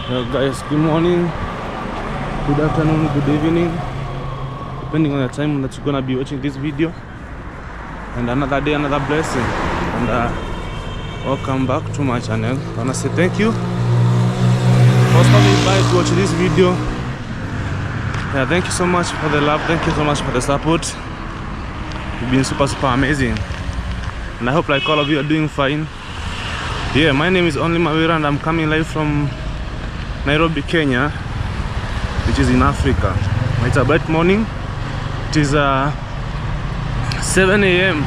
Hello guys, good morning, good afternoon, good evening, depending on the time that you're gonna be watching this video. And another day, another blessing. And welcome back to my channel. I wanna say thank you for stopping by to watch this video. Yeah, thank you so much for the love, thank you so much for the support. You've been super amazing, and I hope like all of you are doing fine. Yeah, my name is only MAWIRA and I'm coming live from Nairobi, Kenya, which is in Africa. It's a bright morning. It is 7 a.m.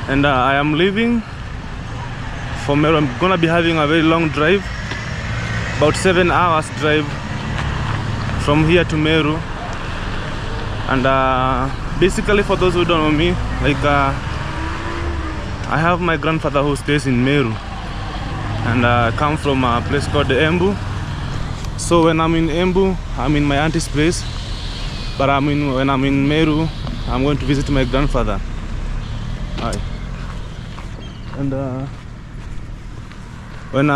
and I am leaving for Meru. I'm gonna be having a very long drive, about 7 hours drive from here to Meru. And basically, for those who don't know me, like I have my grandfather who stays in Meru, and I come from a place called Embu. So when I'm in Embu, I'm in my auntie's place, but when I'm in Meru, I'm going to visit my grandfather. Hi. And when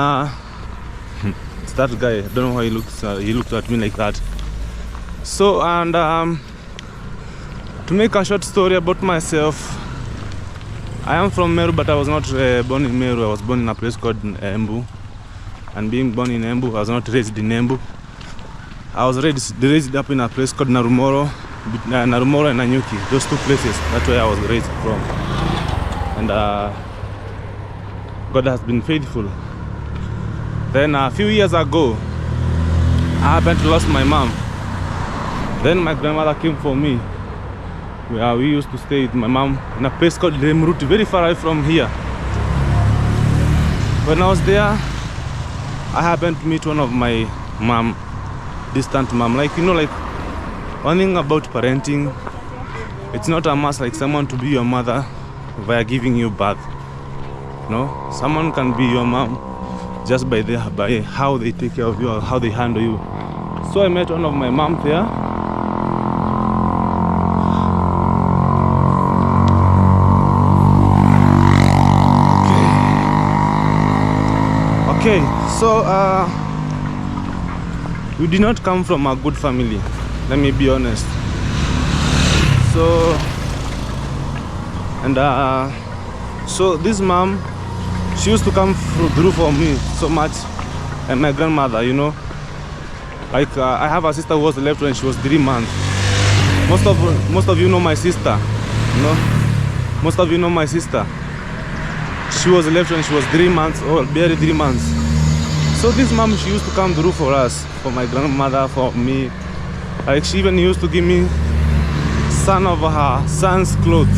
it's that guy, I don't know why he looked at me like that. So, and to make a short story about myself, I am from Meru, but I was not born in Meru. I was born in a place called Embu. And being born in Embu, I was not raised in Embu. I was raised up in a place called Narumoro and Nanyuki. Those two places, that's where I was raised from. And God has been faithful. Then a few years ago, I happened to lose my mom. Then my grandmother came for me. We used to stay with my mom in a place called Meru, very far away from here. When I was there, I happened to meet one of my distant mom. Like, you know, like one thing about parenting, it's not a must like someone to be your mother via giving you birth. No, someone can be your mom just by how they take care of you or how they handle you. So I met one of my mom there. Okay, so we did not come from a good family, let me be honest. So, and so this mom, she used to come through for me so much, and my grandmother, you know. Like I have a sister who was left when she was 3 months. Most of you know my sister, you know. Most of you know my sister. She was left when she was 3 months old, barely 3 months. So this mom, she used to come through for us, for my grandmother, for me. Like she even used to give me some of her son's clothes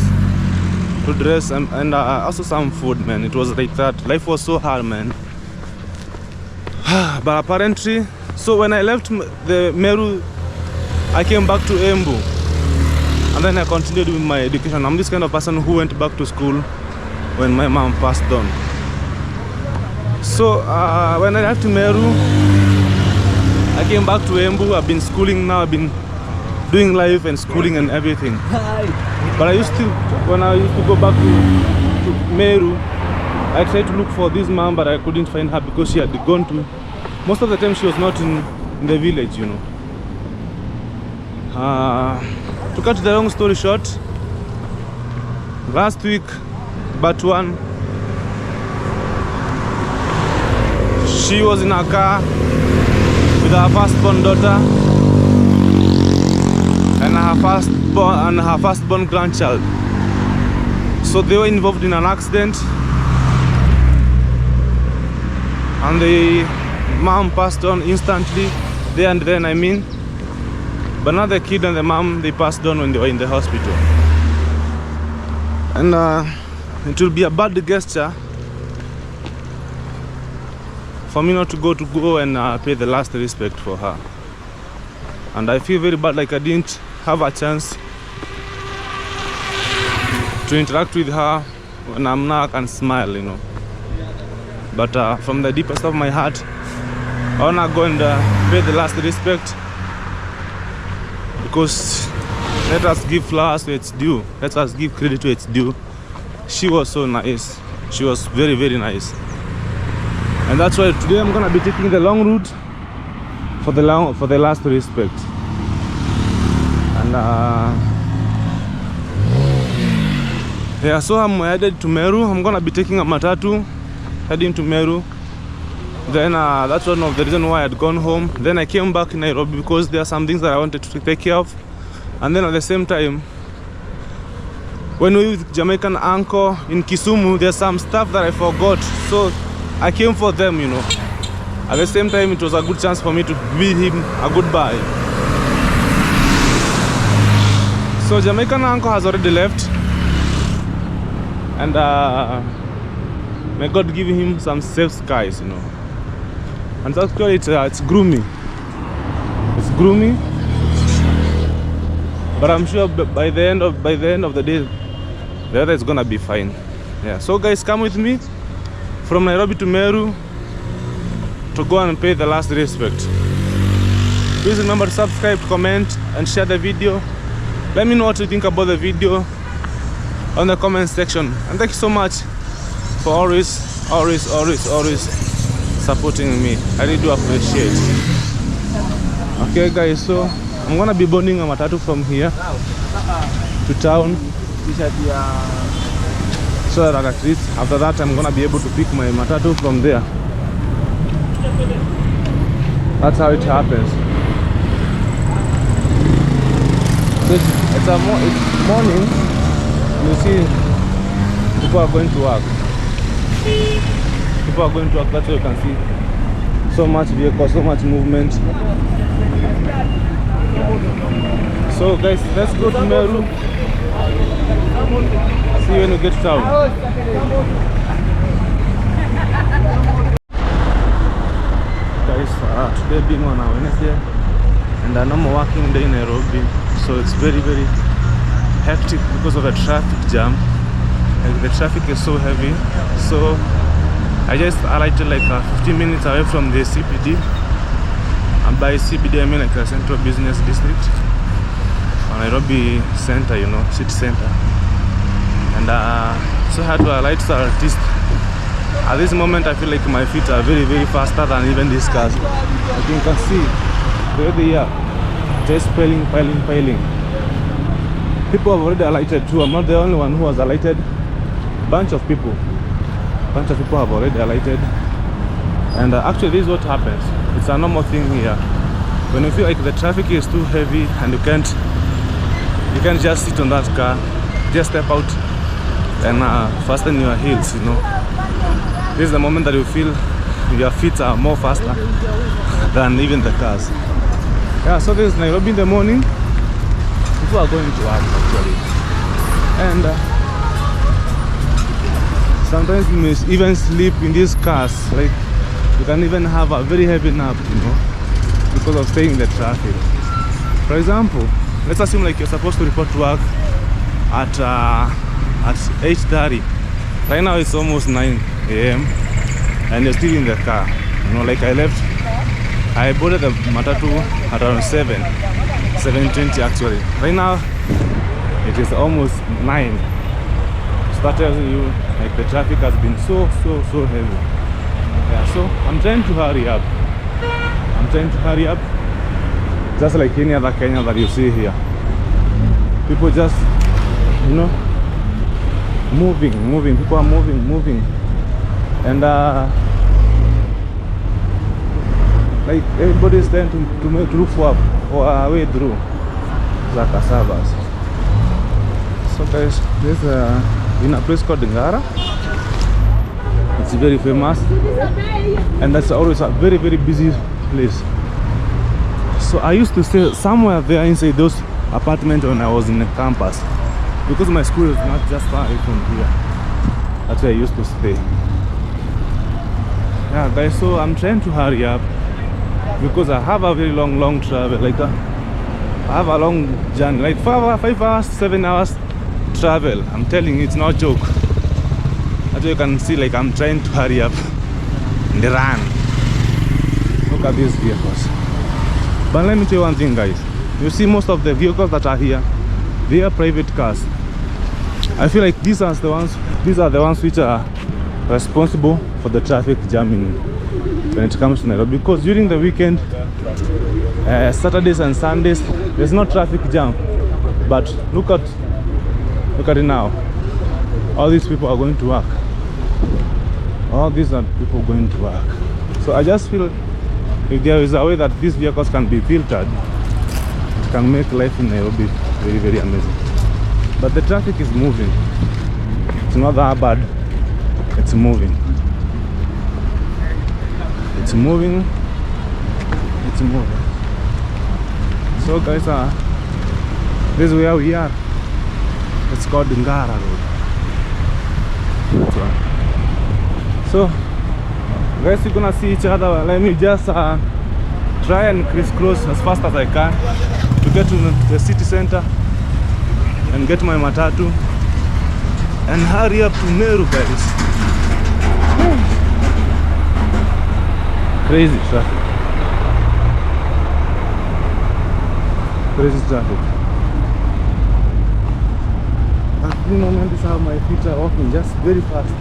to dress, and also some food, man. It was like that. Life was so hard, man. But apparently, so when I left the Meru, I came back to Embu, and then I continued with my education. I'm this kind of person who went back to school when my mom passed on. So when I left Meru, I came back to Embu. I've been schooling now. I've been doing life and schooling and everything. But when I used to go back to Meru, I tried to look for this mom, but I couldn't find her because she had gone to. Most of the time she was not in the village, you know. To cut the long story short, last week, but one, she was in a car with her firstborn daughter and her firstborn grandchild. So they were involved in an accident, and the mom passed on instantly, there and then, I mean. But now the kid and the mom, they passed on when they were in the hospital. And it will be a bad gesture for me not to go and pay the last respect for her. And I feel very bad, like I didn't have a chance to interact with her. When I'm now, I can smile, you know. But from the deepest of my heart, I wanna go and pay the last respect, because let us give flowers to its due. Let us give credit to its due. She was so nice. She was very, very nice. And that's why today I'm gonna be taking the long route for the last respect. And yeah, so I'm headed to Meru. I'm gonna be taking a matatu heading to Meru. Then that's one of the reasons why I had gone home. Then I came back in Nairobi because there are some things that I wanted to take care of. And then at the same time, when we were with Jamaicanuncle in Kisumu, there's some stuff that I forgot. So I came for them, you know. At the same time, it was a good chance for me to bid him a goodbye. So Jamaicanuncle has already left. And may God give him some safe skies, you know. And actually it's gloomy. It's gloomy. But I'm sure by the end of the day, the weather is gonna be fine. Yeah. So guys, come with me from Nairobi to Meru to go and pay the last respect. Please remember to subscribe, comment, and share the video. Let me know what you think about the video on the comment section. And thank you so much for always supporting me. I really do appreciate. Okay guys, so I'm gonna be boarding a matatu from here to town, so that at least after that I'm gonna be able to pick my matatu from there. That's how it happens. It's morning. You see, people are going to work. People are going to work. That's why you can see so much vehicle, so much movement. So guys, let's go to Meru. See you when we get to town. Guys, today being on a Wednesday and a normal working day in Nairobi, so it's very hectic because of the traffic jam. Like the traffic is so heavy. So I just alighted like 15 minutes away from the CBD. And by CBD I mean like a central business district, Nairobi center, you know, city center. And so I had to alight, so at least at this moment I feel like my feet are very faster than even these cars. Like you can see the way they are just piling. People have already alighted too. I'm not the only one who has alighted. Bunch of people have already alighted. And actually this is what happens. It's a normal thing here. When you feel like the traffic is too heavy and you can't just sit on that car, just step out and fasten your heels, you know. This is the moment that you feel your feet are more faster than even the cars. Yeah, so this is Nairobi in the morning. People are going to work actually. And sometimes you may even sleep in these cars. Like you can even have a very heavy nap, you know, because of staying in the traffic. For example, let's assume like you're supposed to report to work at 8:30. Right now it's almost 9 AM and you're still in the car. You know, like I boarded the matatu at around 7:20 actually. Right now it is almost 9. So that tells you like the traffic has been so heavy. Yeah, so I'm trying to hurry up. Just like any other Kenya that you see here. People just, you know, moving. People are moving. And like everybody's trying to look for a way through the cassavas. So guys, this in a place called Ngara. It's very famous, and that's always a very busy place. So I used to stay somewhere there inside those apartments when I was in the campus, because my school is not just far away from here. That's where I used to stay. Yeah guys, so I'm trying to hurry up because I have a very long travel. Like I have a long journey, like 5 hours, 7 hours travel. I'm telling you, it's no joke. As you can see, like I'm trying to hurry up and run. Look at these vehicles. But let me tell you one thing, guys. You see, most of the vehicles that are here, they are private cars. I feel like these are the ones which are responsible for the traffic jam when it comes to Nairobi, because during the weekend, Saturdays and Sundays, there's no traffic jam. But look at it now. All these people are going to work. All these are people going to work. So I just feel if there is a way that these vehicles can be filtered, it can make life in Nairobi very, very amazing. But the traffic is moving. It's not that bad. It's moving. It's moving. It's moving. So guys, this is where we are. It's called Ngara Road. That's right. So guys, you're gonna see each other. Let me just try and crisscross as fast as I can to get to the city center and get my matatu and hurry up to Meru, guys. Crazy traffic. Crazy traffic. At the moment, this is how my feet are walking, just very fast.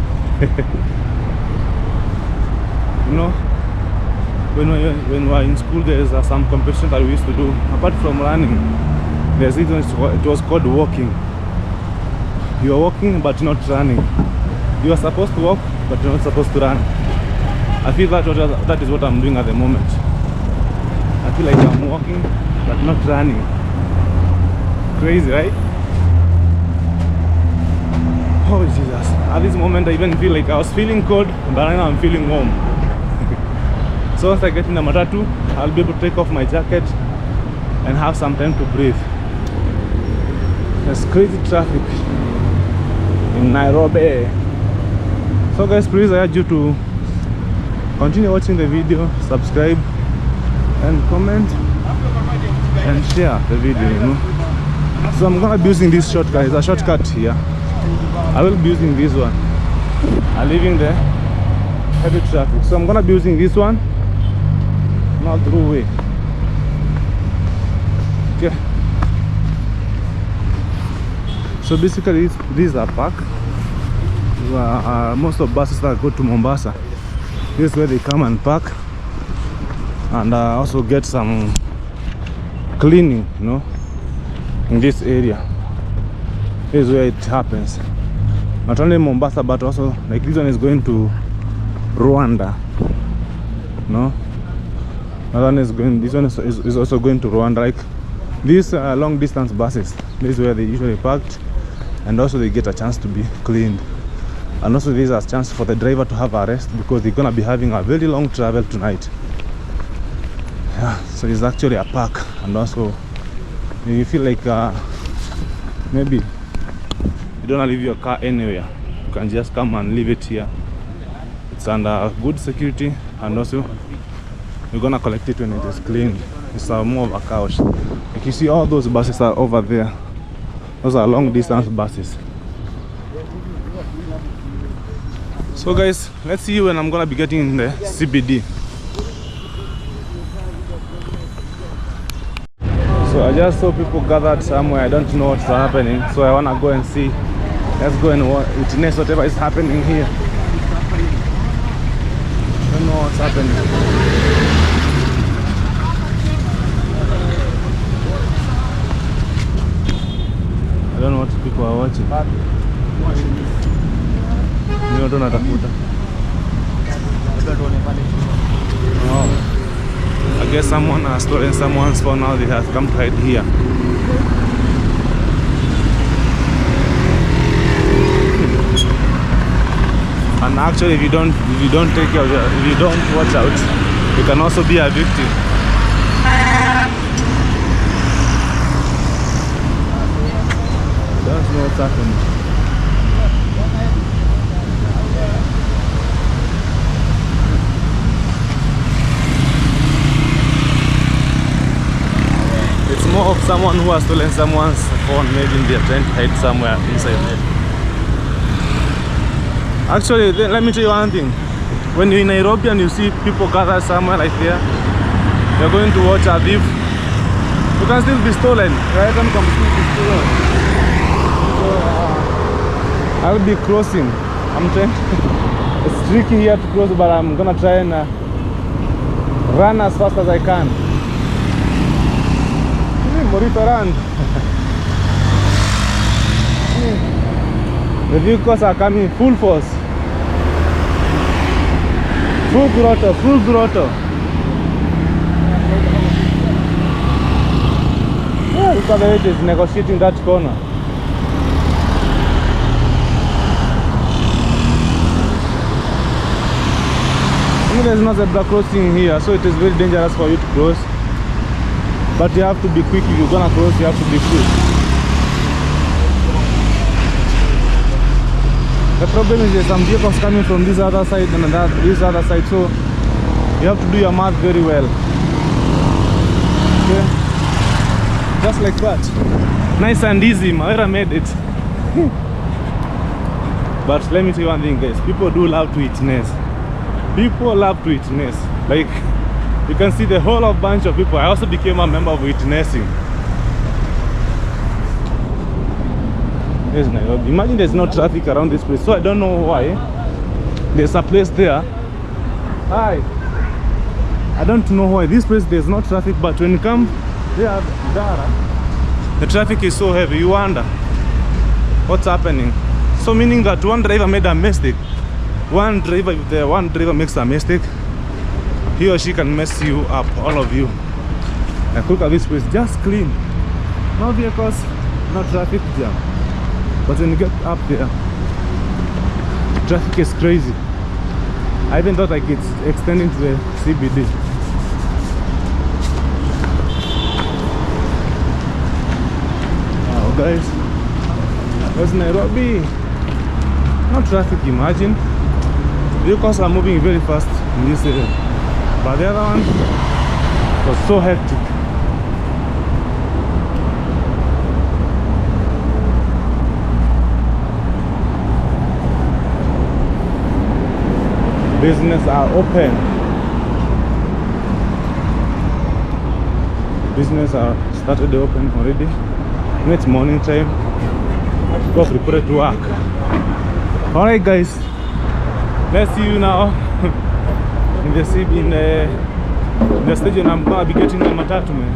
You know, when we were in school, there is some competition that we used to do. Apart from running, there's it was called walking. You are walking but not running. You are supposed to walk but you're not supposed to run. I feel that is what I'm doing at the moment. I feel like I'm walking but not running. Crazy, right? Oh Jesus. At this moment I even feel like I was feeling cold, but right now I'm feeling warm. So once I get in the matatu, I'll be able to take off my jacket and have some time to breathe. There's crazy traffic in Nairobi. So guys, please, I urge you to continue watching the video, subscribe and comment and share the video, you know. So I'm gonna be using this shortcut. It's a shortcut here. I will be using this one. I'm leaving the heavy traffic, so I'm gonna be using this one, not through way. Okay. So basically, these are park. Most of buses that go to Mombasa, this is where they come and park, and also get some cleaning, you know, in this area. This is where it happens. Not only Mombasa, but also like this one is going to Rwanda. No, another one is going. This one is also going to Rwanda. Like these long distance buses, this is where they usually parked, and also they get a chance to be cleaned. And also this is a chance for the driver to have a rest, because they're gonna be having a very long travel tonight. Yeah, so it's actually a park. And also you feel like maybe you don't leave your car anywhere, you can just come and leave it here. It's under good security, and also you're gonna collect it when it is clean. It's more of a couch. Like you see, all those buses are over there. Those are long distance buses. So guys, let's see when I'm gonna be getting in the CBD. So I just saw people gathered somewhere. I don't know what's happening, so I wanna go and see. Let's go and witness whatever is happening here. I don't know what's happening. I don't know what people are watching. Oh, I guess someone has stolen someone's phone. Now they have come to hide here. And actually, if you don't take care of if you don't watch out, you can also be a victim. I don't know what's happening. It's more of someone who has stolen someone's phone. Maybe they're trying to hide somewhere inside it. Actually, let me tell you one thing. When you're in Nairobi and you see people gather somewhere like there, you're going to watch a thief. You can still be stolen. Your item can still be stolen. So I will be crossing. I'm trying. It's tricky here to cross, but I'm gonna try and run as fast as I can. Morito run. The vehicles are coming full force. Full throttle, full throttle. Yeah, look at the way it is negotiating that corner. There's not a zebra crossing here, so it is very dangerous for you to cross. But you have to be quick. If you're gonna cross, you have to be quick. The problem is there's some vehicles coming from this other side and this other side, so you have to do your math very well. Okay, just like that, nice and easy. MAWIRA made it. But let me tell you one thing, guys. People do love to witness. People love to witness. Like, you can see the whole of bunch of people. I also became a member of witnessing. There's Nairobi. Imagine there's no traffic around this place, so I don't know why. There's a place there. Hi. I don't know why this place there's no traffic, but when you come there, the traffic is so heavy. You wonder what's happening. So meaning that one driver made a mistake. If the one driver makes a mistake, he or she can mess you up, all of you. Like, look at this place, just clean. No vehicles, no traffic jam. But when you get up there, traffic is crazy. I even thought like it's extending to the CBD. Wow, guys, that's Nairobi. No traffic, imagine. Vehicles are moving very fast in this area, but the other one was so hectic. Business are open. Business are started to open already. It's morning time. Go prepare to work. Alright, guys. Let's see you now in the station. I'm gonna be getting my matatu, man.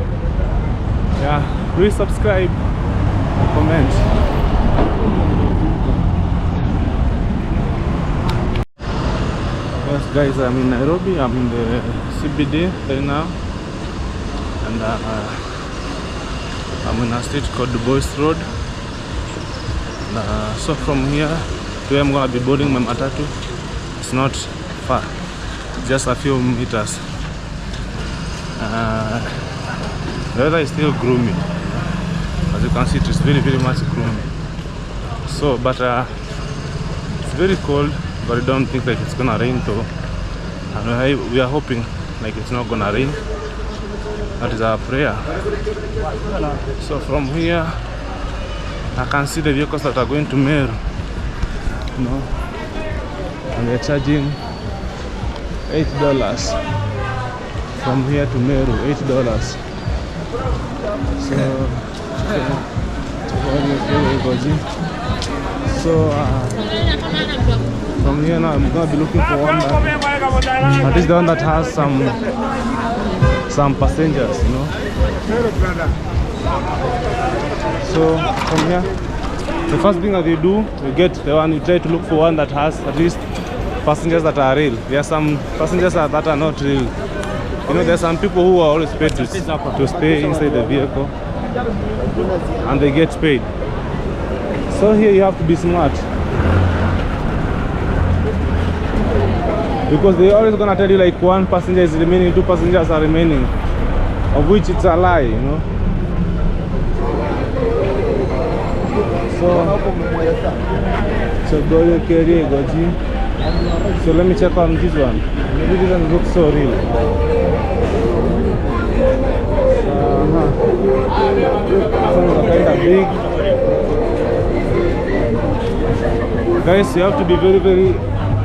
Yeah, please subscribe, comment. Yes, guys, I'm in Nairobi. I'm in the CBD right now, and I'm in a street called the Boys Road. And, so from here to where I'm gonna be boarding my matatu. It's not far, just a few meters. The weather is still gloomy. As you can see, it is very, very much gloomy. So, but it's very cold, but I don't think like it's gonna rain though. And we are hoping like it's not gonna rain. That is our prayer. So from here, I can see the vehicles that are going to Meru. You know, and they're charging $8 from here to Meru. $8. So from here now I'm gonna be looking for one that is the one that has some passengers, you know. So from here, the first thing that they do, you get the one, you try to look for one that has at least passengers that are real. There are some passengers that are not real. You know, there are some people who are always paid to stay inside the vehicle, and they get paid. So here you have to be smart, because they're always gonna tell you like one passenger is remaining, 2 passengers are remaining, of which it's a lie, you know. So let me check on this one. Maybe it doesn't look so real. Some are kind of big. Guys, you have to be very, very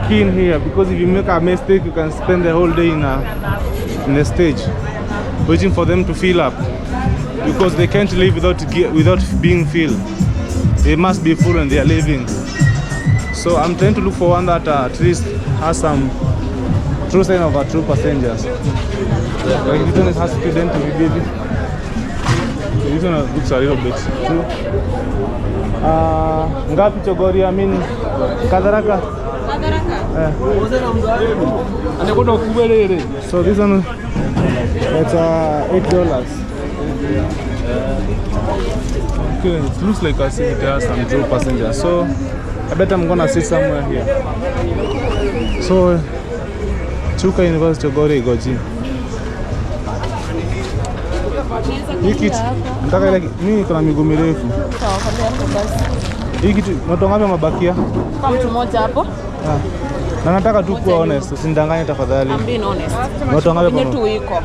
keen here, because if you make a mistake, you can spend the whole day in the stage waiting for them to fill up, because they can't leave without being filled. They must be full and they are leaving. So I'm trying to look for one that at least has some true sign of a true passengers. Like this one has student to be baby. This one looks a little bit true. Ngapi Chogori? I mean Kadaraka. So this one, it's $8. Okay, it looks like it has some true passengers. So I bet I'm gonna sit somewhere here. So Chuka University Chogori Goji. Hii kitu nataka ile mimi kuna miguu mirefu. Sawa, kabla hapo basi. Hii kitu watu ngapi mabaki? Kwa mtu mmoja hapo. Na nataka tu kuwa honest, usinidanganye tafadhali. I'm being honest. Watu ngapi hapo? Tu iko.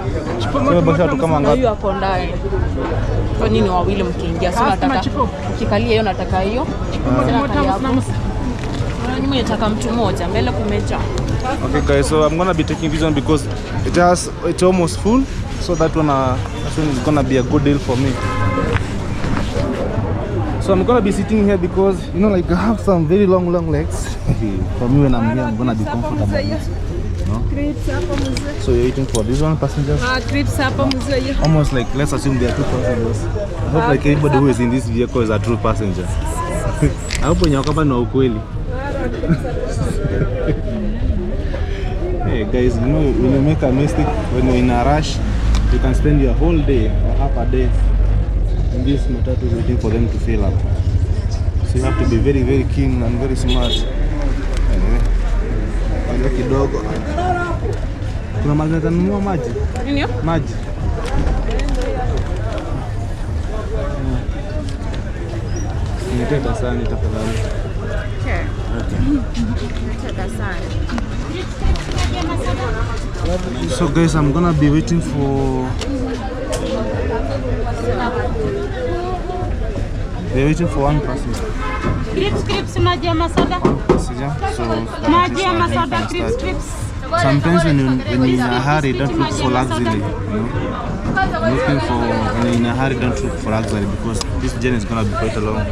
Sio basi tu kama ngapi? Hiyo hapo ndani. Kwa nini wawili mkiingia? Sio nataka. Ukikalia hiyo nataka hiyo. Mimi nataka mtu mmoja, mbele kumejaa. Okay guys, so I'm gonna be taking this one because it's almost full, so that one is gonna be a good deal for me. So I'm gonna be sitting here because you know, like I have some very long legs. For me when I'm here, I'm gonna be comfortable. No? So you're waiting for this one, passengers? Almost like, let's assume there are 2 passengers. I hope like everybody who is in this vehicle is a true passenger. I hope when you're coming no ukweli. Hey guys, you know, when you make a mistake, when you're in a rush, you can spend your whole day or half a day in this matatu waiting for them to fill up. So you have to be very, very keen and very smart. Anyway, wale kidogo. Kuna maji nanunua maji? Nini? Maji. Nitenda sana tafadhali. So guys, I'm gonna be waiting for. They're waiting for one person. Crips, maji ya masada. Maji ya masada, crips. Sometimes when you're in a hurry, don't look for luxury. You know? When you're in a hurry, don't look for luxury because this journey is gonna be quite a long.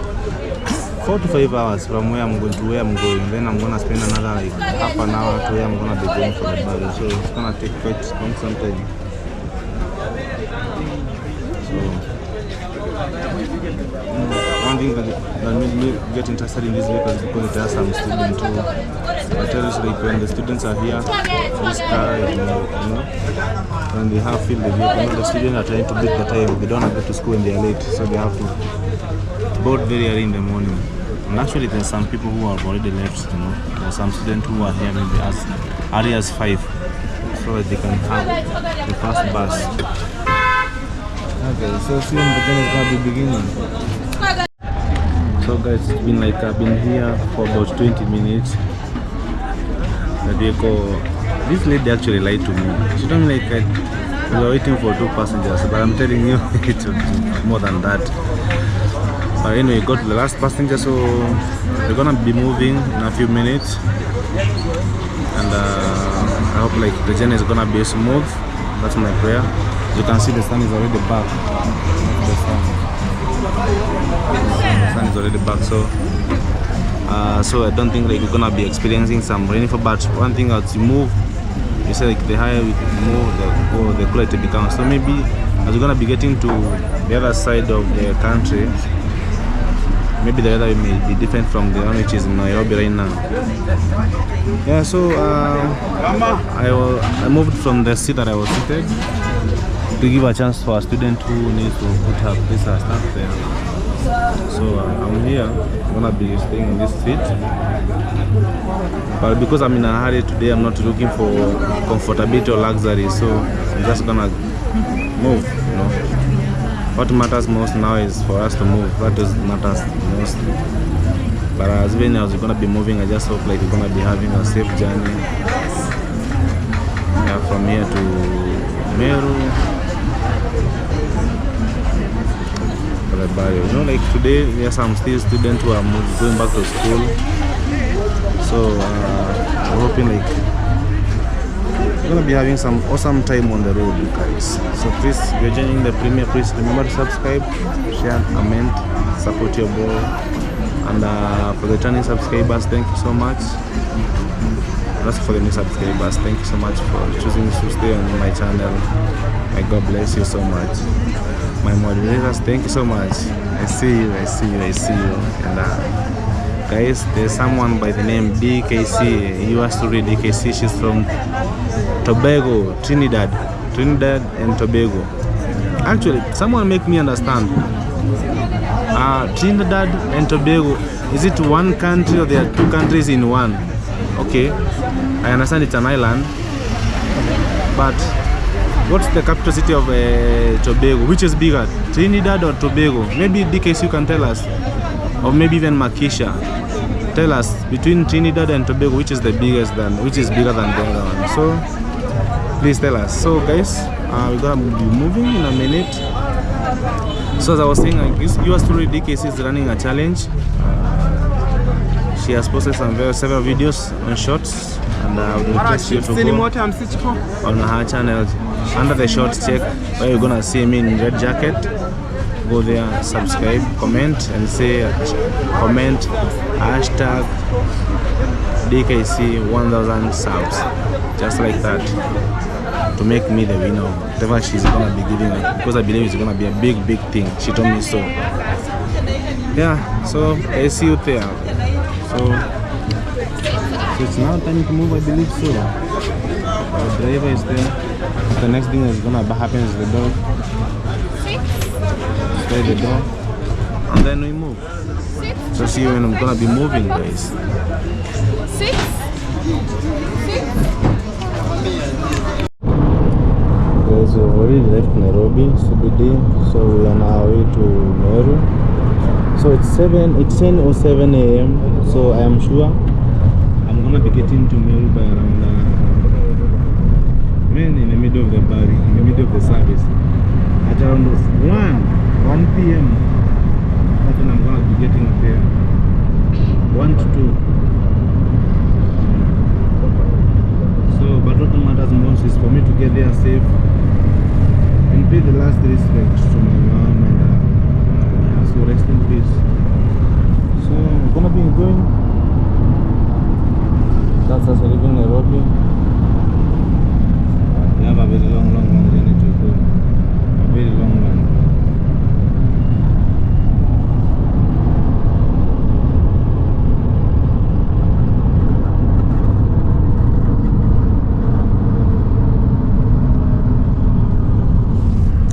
4 to 5 hours from where I'm going to where I'm going. Then I'm gonna spend another like half an hour to where I'm gonna be going for the burial. So it's gonna take quite some time. So one thing that made me get interested in this vehicle is because it has some students too. I tell you, like when the students are here, this car, you know, when they have filled the vehicle, the students are trying to beat the time. They don't have to go to school when they are late, so they have to board very early in the morning. And actually there's some people who have already left, you know. There's some students who are here maybe as early as 5 so that they can have the first bus. Okay, so soon the journey is going to be beginning. So guys, it's been like I've been here for about 20 minutes. The vehicle, this lady actually lied to me. She told me like we were waiting for 2 passengers, but I'm telling you it's more than that. But anyway, got the last passenger, so we're gonna be moving in a few minutes, and I hope like the journey is gonna be smooth. That's my prayer. You can see the sun is already back. The sun is already back, so I don't think like we're gonna be experiencing some rainfall. But one thing as you move, you say like the higher we move, the cooler it becomes. So maybe as we're gonna be getting to the other side of the country, maybe the weather may be different from the one which is in Nairobi right now. Yeah, so I moved from the seat that I was seated to give a chance for a student who needs to put her place her stuff there. So I'm here, I'm gonna be staying in this seat. But because I'm in a hurry today, I'm not looking for comfortability or luxury, so I'm just gonna move, you know. What matters most now is for us to move. That is matters most. But as even as we're gonna be moving, I just hope like we're gonna be having a safe journey. Yeah, from here to Meru. For the barrier. You know, like today there are some still students who are going back to school. So we're hoping like we're gonna be having some awesome time on the road, guys. So please, if you're joining the premiere, please remember to subscribe, share, comment, support your boy. And for the returning subscribers, thank you so much. and also for the new subscribers. Thank you so much for choosing to stay on my channel. May God bless you so much. My moderators, thank you so much. I see you. And guys, there's someone by the name DKC. You have to read DKC. She's from Tobago, Trinidad and Tobago. Actually, someone make me understand. Trinidad and Tobago, is it one country or there are two countries in one? Okay, I understand it's an island, but what's the capital city of Tobago? Which is bigger, Trinidad or Tobago? Maybe DKC you can tell us, or maybe even Makisha. Tell us between Trinidad and Tobago, which is the biggest, which is bigger than the other one. So please tell us. So guys, we're gonna be moving in a minute. So as I was saying, yours truly DKC is running a challenge. She has posted several videos on shorts, and I would request you to go on her channel under the shorts check where you're gonna see me in red jacket. Go there, subscribe, comment, and say hashtag DKC 1000 subs, just like that, to make me the winner of whatever she's gonna be giving out, because I believe it's gonna be a big thing. She told me so. Yeah, so I see you there. So it's now time to move, I believe so. The driver is there. The next thing that's gonna happen is the dog. Slide the door, and then we move. So see you when I'm gonna be moving, guys. Guys, we've already left Nairobi, CBD, so we are on our way to Meru. So it's 10:07 a.m. So I am sure I'm gonna be getting to Meru by around in the middle of the bar, in the middle of the service, at around 1 p.m. That's when I'm gonna be getting there. 1 to 2. So, but what matters most is for me to get there safe and pay the last respect to my mom and so rest in peace. So I'm gonna be going. That's us leaving Nairobi. We have a very long journey to go. A very long one.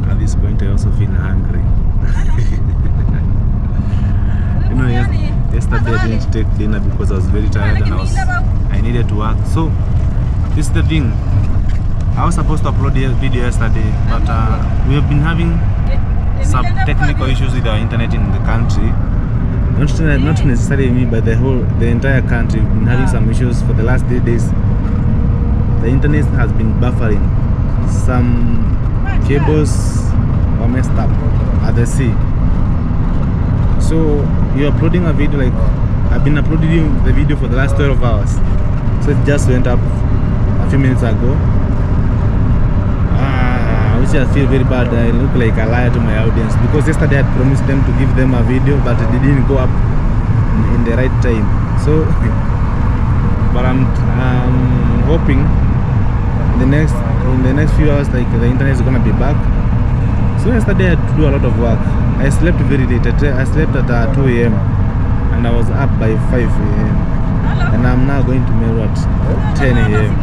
At this point, I also feel hungry. You know, yesterday I didn't take dinner because I was very tired and I needed to work. So this is the thing. I was supposed to upload a video yesterday, but we have been having some technical issues with our internet in the country. Not necessarily me, but the entire country. We've been having some issues for the last 3 days. The internet has been buffering. Some cables are messed up at the sea. So you're uploading a video, like I've been uploading the video for the last 12 hours. So it just went up a few minutes ago. Which I feel very bad. I look like a liar to my audience, because yesterday I had promised them to give them a video, but it didn't go up in the right time. So but I'm hoping in the next few hours, like, the internet is gonna be back. So yesterday I had to do a lot of work. I slept very late. I slept at 2 a.m. and I was up by 5 a.m. and I'm now going to Meru at 10 a.m.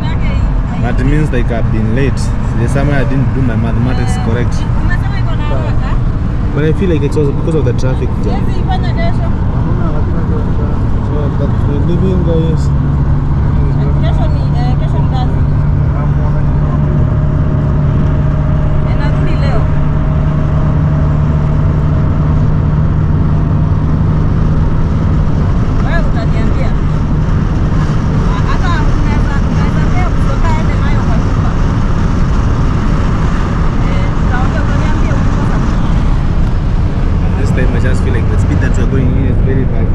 That means like I've been late. There's somewhere I didn't do my mathematics correct. But I feel like it's also because of the traffic jam. So but we're leaving, guys. I just feel like the speed that we're going in is very high.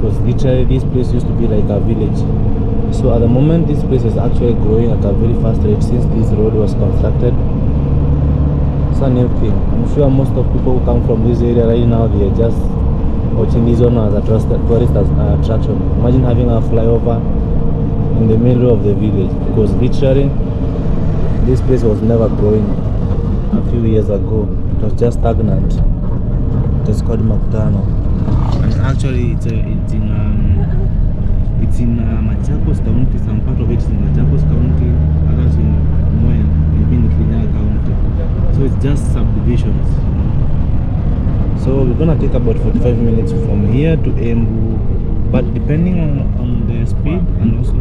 because literally this place used to be like a village. So at the moment this place is actually growing at a very fast rate since this road was constructed. It's a new thing. I'm sure most of people who come from this area right now, they are just watching this one as a tourist attraction. Imagine having a flyover in the middle of the village, because literally this place was never growing a few years ago. It was just stagnant. It is called Makutano, and actually it's in Machakos County. Some part of it is in Machakos County, others in Mwea, maybe in Riungu County. So it's just subdivisions. So we're gonna take about 45 minutes from here to Embu, but depending on the speed, and also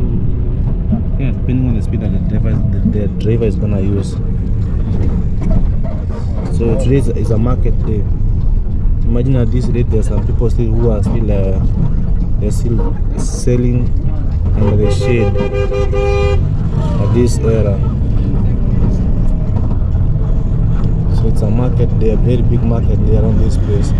depending on the speed that the driver is gonna use. So today is a market day. Imagine at this rate, there's some people still who are still they're still selling under the shade of this era. So it's a market day, a very big market day around this place.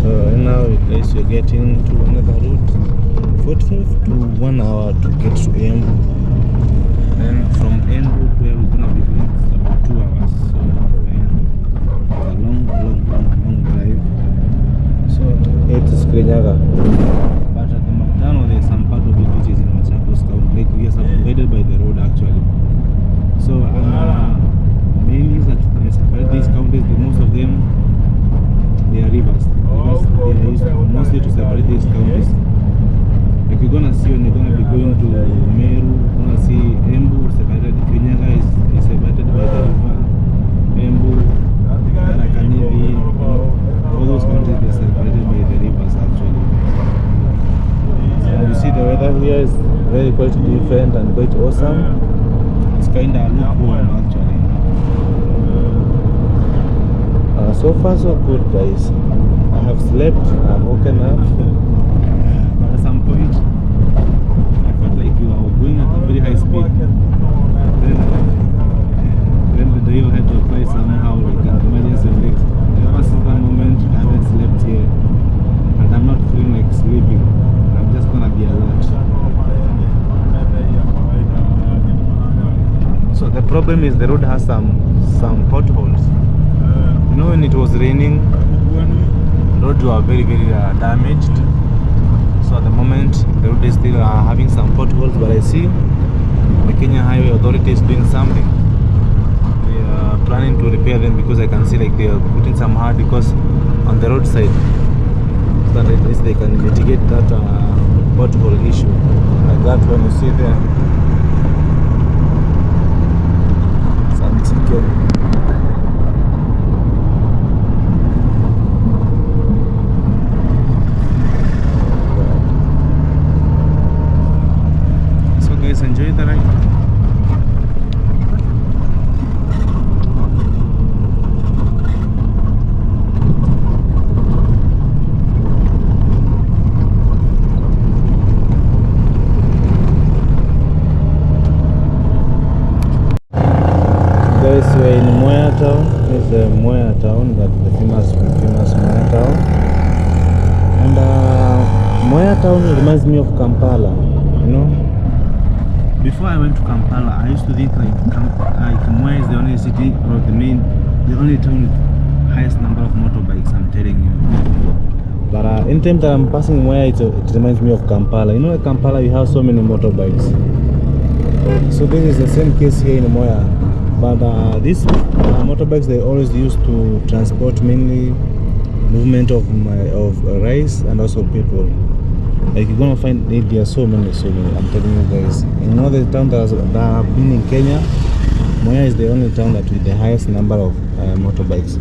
So right now guys, we're getting to another route, 45 to 1 hour to get to Embu. Then from Embu where we're gonna be going is about 2 hours. So it's a long drive. So it is Kirinyaga. But at the Makutano there's some part of it which is in Machakos County. Like we are subdivided by the road actually. So mainly that these counties, most of them they are rivers. They are used mostly to separate these counties. Like you're gonna see when you're gonna be going to Meru, you're gonna see Embu separated. Kirinyaga is separated by the river. Embu, Nakanivi, all those counties they are separated by the rivers actually. So you see the weather here is very quite different and quite awesome. It's kinda lukewarm actually. So far so good guys. I have slept, I've woken up. But at some point I felt like you are going at a very high speed. Then the driver had to apply somehow like an emergency brake. Ever since that moment I haven't slept here, and I'm not feeling like sleeping. I'm just gonna be alert. So the problem is the road has some potholes. You know, when it was raining, roads were very damaged. So at the moment the road is still having some potholes, but I see the Kenya Highway Authority is doing something. They are planning to repair them, because I can see like they are putting some hard because on the roadside, so that at least they can mitigate that pothole issue. Like that one you see there, some chicken. Enjoy the ride. Guys, we're in Mwea town. This is the Mwea town, that's the famous Mwea town. And Mwea town reminds me of Kampala, you know. Before I went to Kampala, I used to think like Mwea is the only city or the only town with highest number of motorbikes, I'm telling you. But anytime that I'm passing Mwea, it reminds me of Kampala. You know, in Kampala you have so many motorbikes. So this is the same case here in Mwea. But these motorbikes, they always used to transport mainly movement of rice and also people. Like you're gonna find there are so many. I'm telling you guys. In all the towns that have been in Kenya, Mwea is the only town that with the highest number of motorbikes.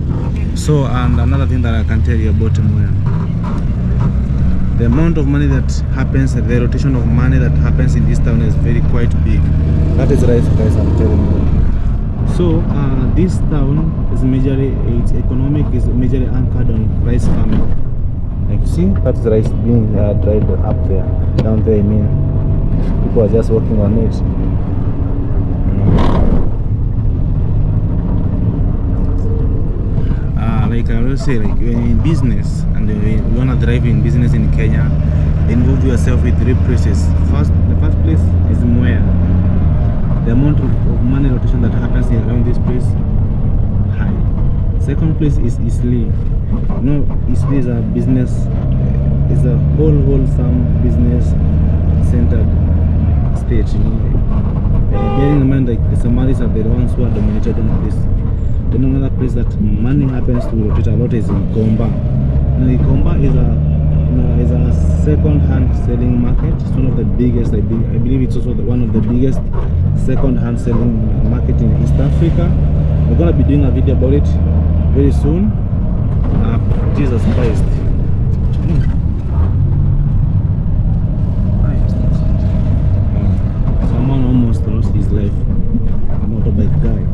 So, and another thing that I can tell you about Mwea, the amount of money that happens, the rotation of money that happens in this town is quite big. That is right, guys. I'm telling you. So, this town is its economic is majorly anchored on rice farming. Like you see, that's rice being dried up there, down there. I mean, people are just working on it. like I always say, like when you're in business and you wanna thrive in business in Kenya, involve yourself with 3 places. The first place is Mwea. The amount of money rotation that happens around this place, high. Second place is Isli. You know, Isli is a business, is a wholesome business centered state. You know, bearing in mind like the Somalis are the ones who are dominated on this. Then another place that money happens to rotate a lot is Ikomba. Now Ikomba is a second-hand selling market. It's one of the biggest. I believe it's also one of the biggest second-hand selling market in East Africa. We're gonna be doing a video about it very soon. Jesus Christ. Someone almost lost his life. A motorbike guy.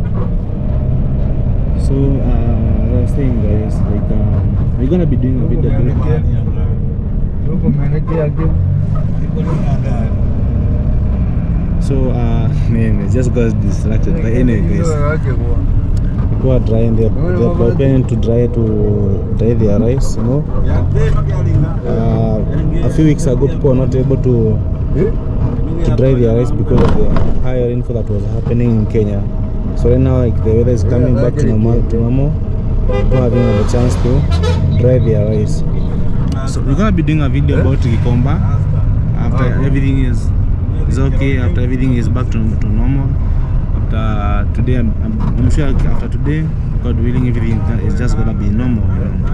So as I was saying, guys, like we're gonna be doing a video. So man, I just got distracted. But anyway, guys, people are drying they're preparing to dry their rice. You know, a few weeks ago, people were not able to dry their rice because of the high rainfall that was happening in Kenya. So right now, like the weather is coming back to normal. People having the chance to dry their rice. So we're gonna be doing a video about Gikomba after everything is okay, after everything is back to normal. After today, I'm sure after today, God willing, everything is just gonna be normal. You know?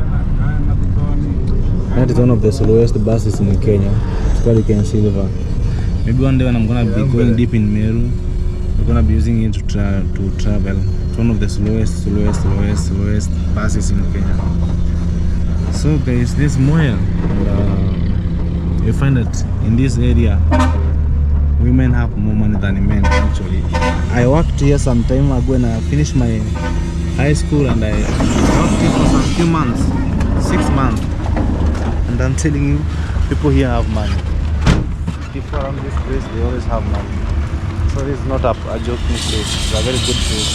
That is one of the slowest buses in Kenya. It's called Silver. Maybe one day when I'm gonna be going deep in Meru, we're gonna be using it to travel. It's one of the slowest buses in Kenya. So guys, this Mwea, you find that in this area, women have more money than men actually. I worked here some time ago and I finished my high school and I worked here for some few months, 6 months. And I'm telling you, people here have money. People around this place, they always have money. So this is not a joking place, it's a very good place.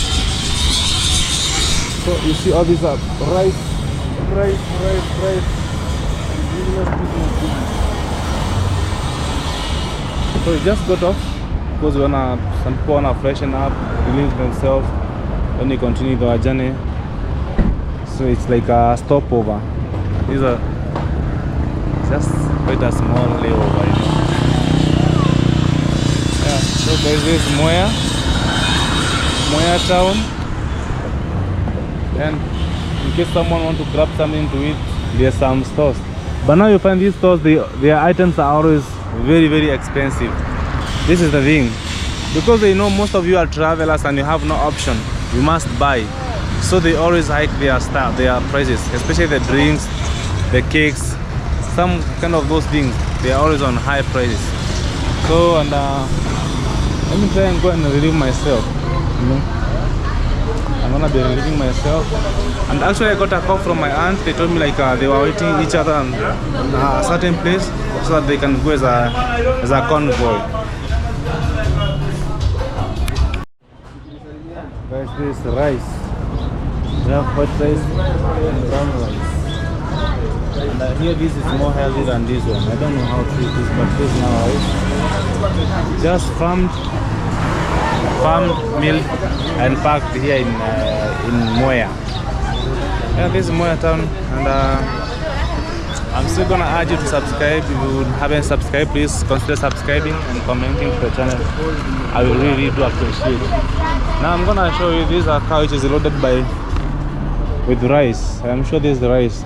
So you see all these rice. So we just got off because some people wanna freshen up, release themselves when they continue their journey. So it's like a stopover. These are just quite a small layover, you know. Yeah, so guys, this is Mwea town, and in case someone wants to grab something to eat, there's some stores. But now you find these stores, their items are always very expensive. This is the thing, because they know most of you are travelers and you have no option, you must buy. So they always hike their prices, especially the drinks, the cakes, some kind of those things. They are always on high prices. So and let me try and go and relieve myself. You know, I'm gonna be relieving myself. And actually I got a call from my aunt. They told me like they were waiting each other in a certain place so that they can go as a convoy. Guys, this is rice. We have white rice and brown rice. And here this is more healthy than this one. I don't know how to eat this, but this is now rice. Just farmed, milled and packed here in Mwea. Yeah, this is Mwea town, and I'm still gonna urge you to subscribe. If you haven't subscribed, please consider subscribing and commenting to the channel. I will really do appreciate it. Now I'm gonna show you this car which is loaded with rice. I'm sure this is the rice,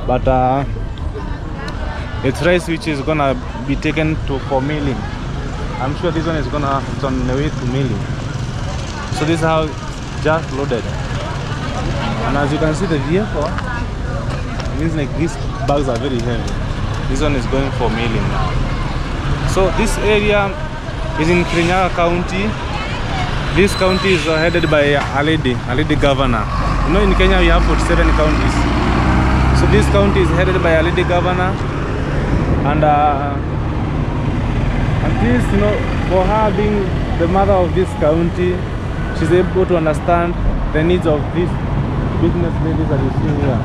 but it's rice which is gonna be taken for milling. I'm sure this one is it's on the way to milling. So this is how just loaded. And as you can see the vehicle, it means like these bags are very heavy. This one is going for milling now. So this area is in Riungu County. This county is headed by a lady governor. You know, in Kenya we have 47 counties. So this county is headed by a lady governor, and this, you know, for her being the mother of this county, she's able to understand the needs of this business ladies that you see here.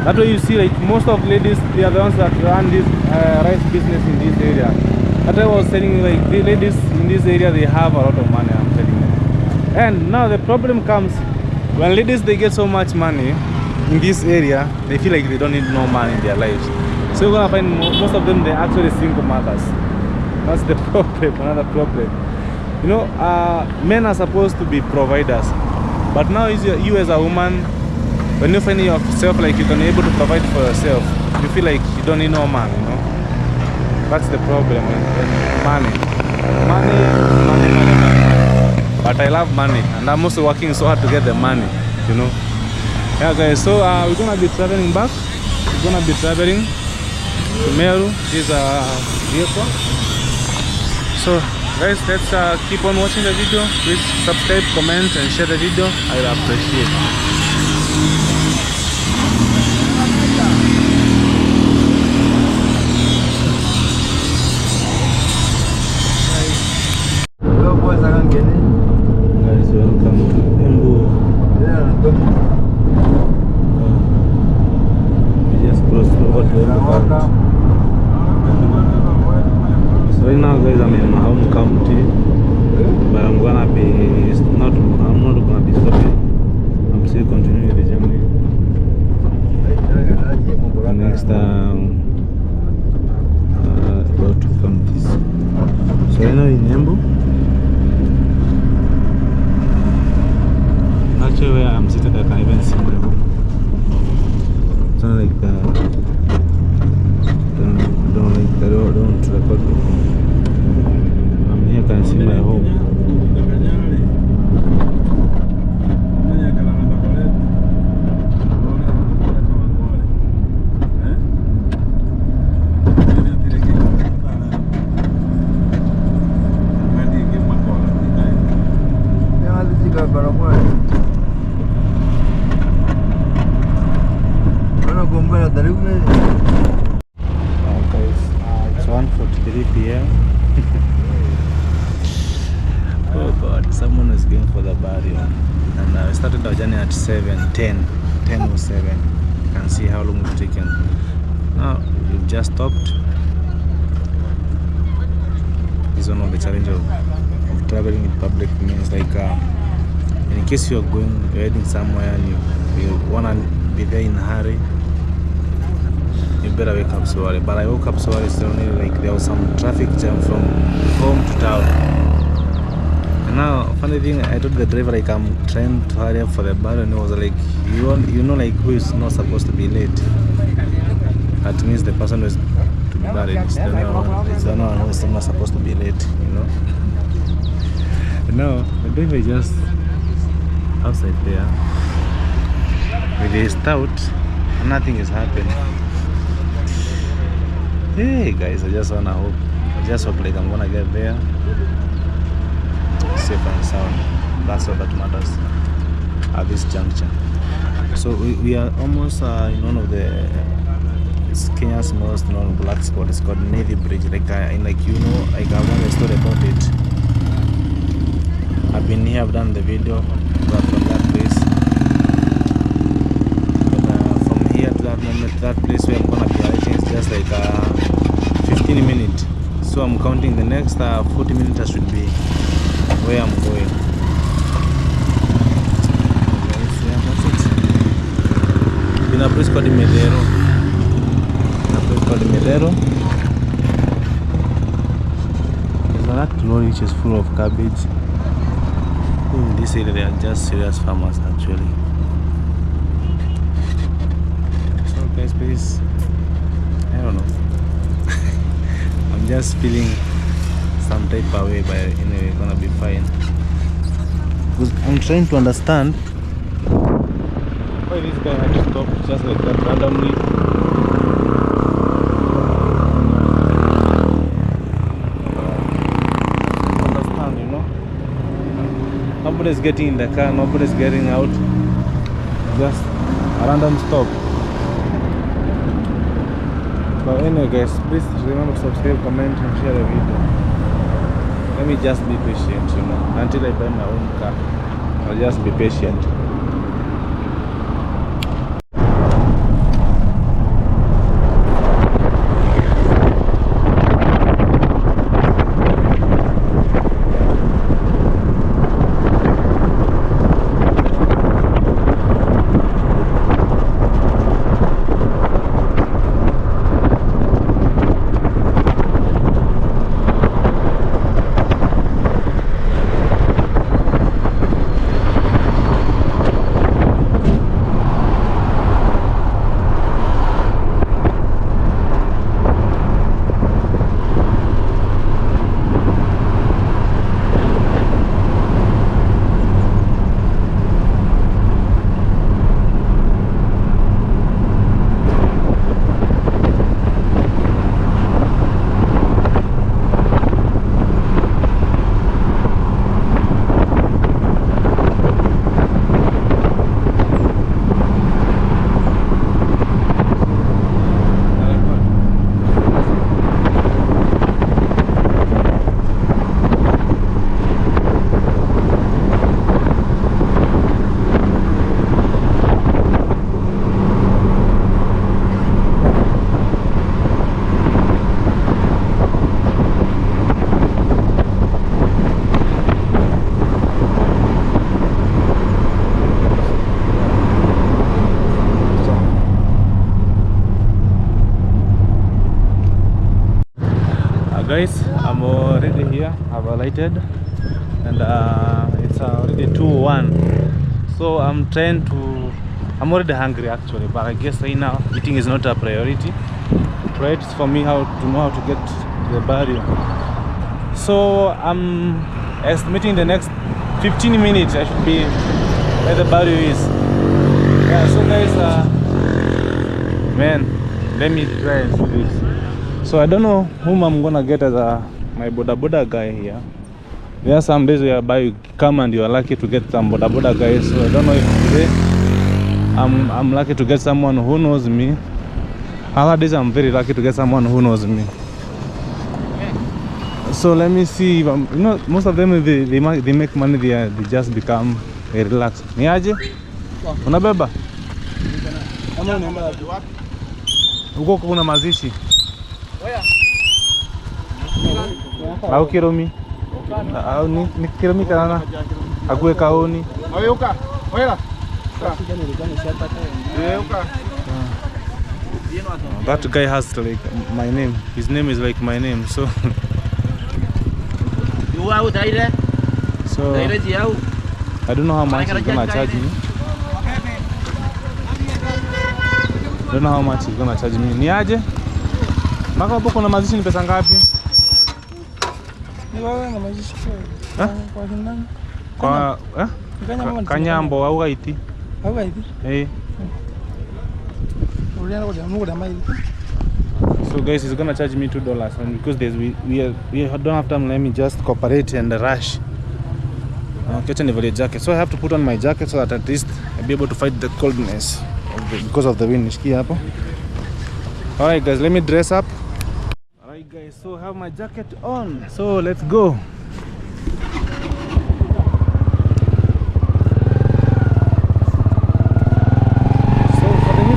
That's why you see like most of ladies, they are the ones that run this rice business in this area. That's why I was telling you, like the ladies in this area, they have a lot of money, I'm telling you. And now the problem comes when ladies, they get so much money in this area, they feel like they don't need no man in their lives. So you're gonna find most of them, they're actually single mothers. That's the problem, another problem. You know, men are supposed to be providers, but now you as a woman, when you find yourself like you can able to provide for yourself, you feel like you don't need no man, you know. That's the problem, money. But I love money, and I'm also working so hard to get the money, you know. Yeah guys, so we're gonna be traveling back. We're gonna be traveling to Meru. This is a vehicle. So guys, let's keep on watching the video. Please subscribe, comment and share the video. I will appreciate it. Guys, welcome to Embu. We just crossed over to Embu. So right now guys, I'm in my home county, but I'm not gonna be stopping. I'm still continuing the journey. Next about 2 counties. So right now in Embu. Actually, where I'm sitting, I can even see my room. It's not like I don't record. I'm here, I can see my home. It's 1:43 p.m. Oh God, someone is going for the burial, and we started our journey at 10:07. You can see how long we've taken. Now we've just stopped. This is one of the challenges of traveling in public means, like in case you're heading somewhere and you wanna be there in a hurry, you better wake up so early. But I woke up so early, so only like there was some traffic jam from home to town. And now, funny thing, I told the driver like I'm trying to hurry up for the bar, and he was like, you know, like who is not supposed to be late. That means the person who is to be buried. It's the one who is not supposed to be late, you know. And now the driver is just outside there with his stout, and nothing is happening. Hey guys, I just hope like I'm gonna get there safe and sound. That's all that matters at this juncture. So we are almost in one of the Kenya's most known black spot. It's called Navy Bridge. Like I want a story about it. I've been here, I've done the video from that place. But from here to that moment, that place where I'm gonna be, I think it's just like 15 minutes. So I'm counting the next 40 minutes I should be where I'm going. Yeah, that's it. In a place called Meru. There's that lorry which is full of cabbage. In this area they are just serious farmers actually. So guys, please, I don't know. I'm just feeling some type of way, but anyway, gonna be fine. Because I'm trying to understand why this guy had to stop just like that randomly. Understand, you know? Nobody's getting in the car, nobody's getting out. Just a random stop. But anyway guys, please remember to subscribe, comment and share the video. Let me just be patient, you know. Until I buy my own car, I'll just be patient. excited, and it's already 2:01. So I'm already hungry actually, but I guess right now eating is not a priority. Right, it's for me to know how to get to the barrio. So I'm estimating the next 15 minutes I should be where the barrio is. Yeah, so guys, man, let me try and do this. So I don't know whom I'm gonna get as my boda guy here. There are some days whereby you come and you are lucky to get some boda guys. So I don't know if today I'm lucky to get someone who knows me. Other days I'm very lucky to get someone who knows me. So let me see if most of them they make money there, they just become relaxed. Niaje? Unabeba? Kama unaenda wapi? Uko kuna mazishi. Oya. Au kiromi? Au ni kiromi kana? Akue kaoni. Oyuka. Oya. That guy has like my name. His name is like my name, so so I don't know how much he's gonna charge me. Don't know how much he's gonna charge me. Ni aje? Maka hapo kuna mazishi ni pesa ngapi? Ni wewe na mazishi kwa kindani. Kwa Kanyambo au Haiti? Au Haiti? Eh. So guys, he's gonna charge me $2, and because we don't have time, let me just cooperate and rush. Catch a jacket. So I have to put on my jacket so that at least I'll be able to fight the coldness because of the wind. Alright guys, let me dress up. Alright guys, so I have my jacket on. So let's go.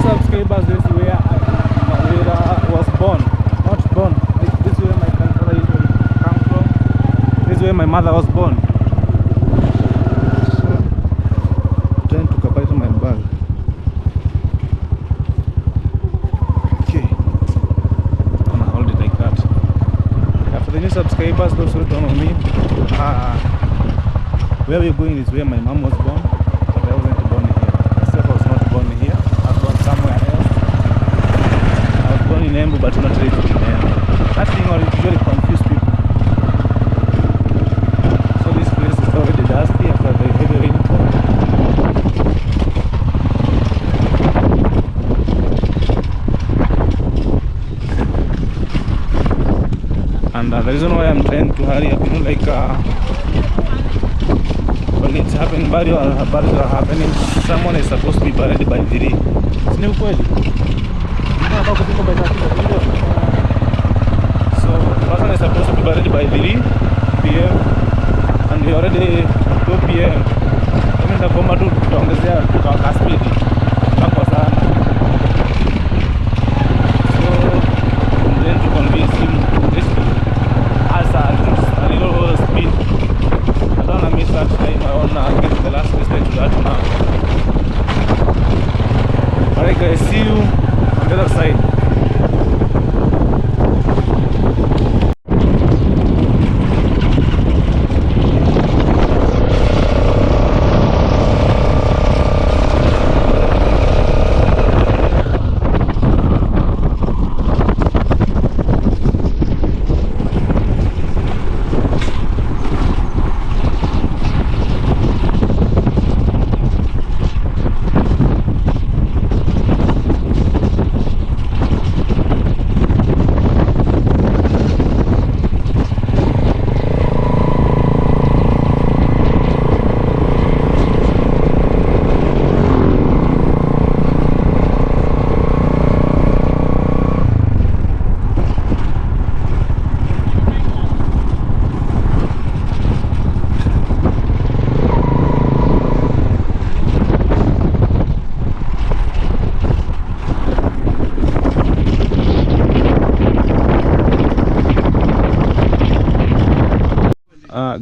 Subscribers, this is where MAWIRA was born. Not born. This is where my grandfather usually come from. This is where my mother was born. So, I'm trying to cooperate my bag. Okay. I'm gonna hold it like that. After the new subscribers, those who don't know me, where we're going is where my mom was born. But I wasn't born here. Myself, I was not born here. Somewhere else. I was born in Embu, but not raised in Embu. That thing usually confuse people. So this place is already dusty after the heavy rainfall. And the reason why I'm trying to hurry up, when it's happening, barriers are happening, someone is supposed to be buried by 3. Ni ukweli. So the person is supposed to be buried by 3 PM and we already 2 PM. Mimi nitakomba tu tuongezea kwa speed hapo sana. So I'm going to convince him this as a little speed. I don't want to miss that time. I want to get the last mistake to that now. Alright guys, see you on the other side.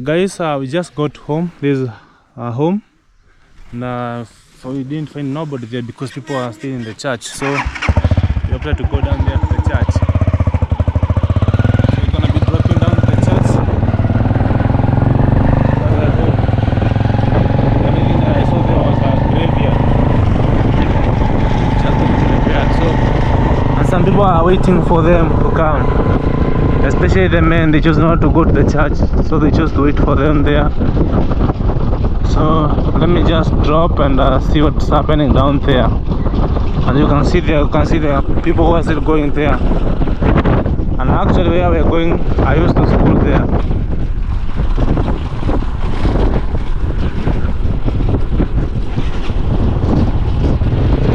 Guys, we just got home. This is home. And so we didn't find nobody there because people are still in the church. So we have to go down there to the church. So we're gonna be dropping down to the church. people are waiting for them to come. Especially the men, they chose not to go to the church, so they chose to wait for them there. So let me just drop and see what's happening down there. And you can see there, the people who are still going there. And actually, where we're going, I used to school there.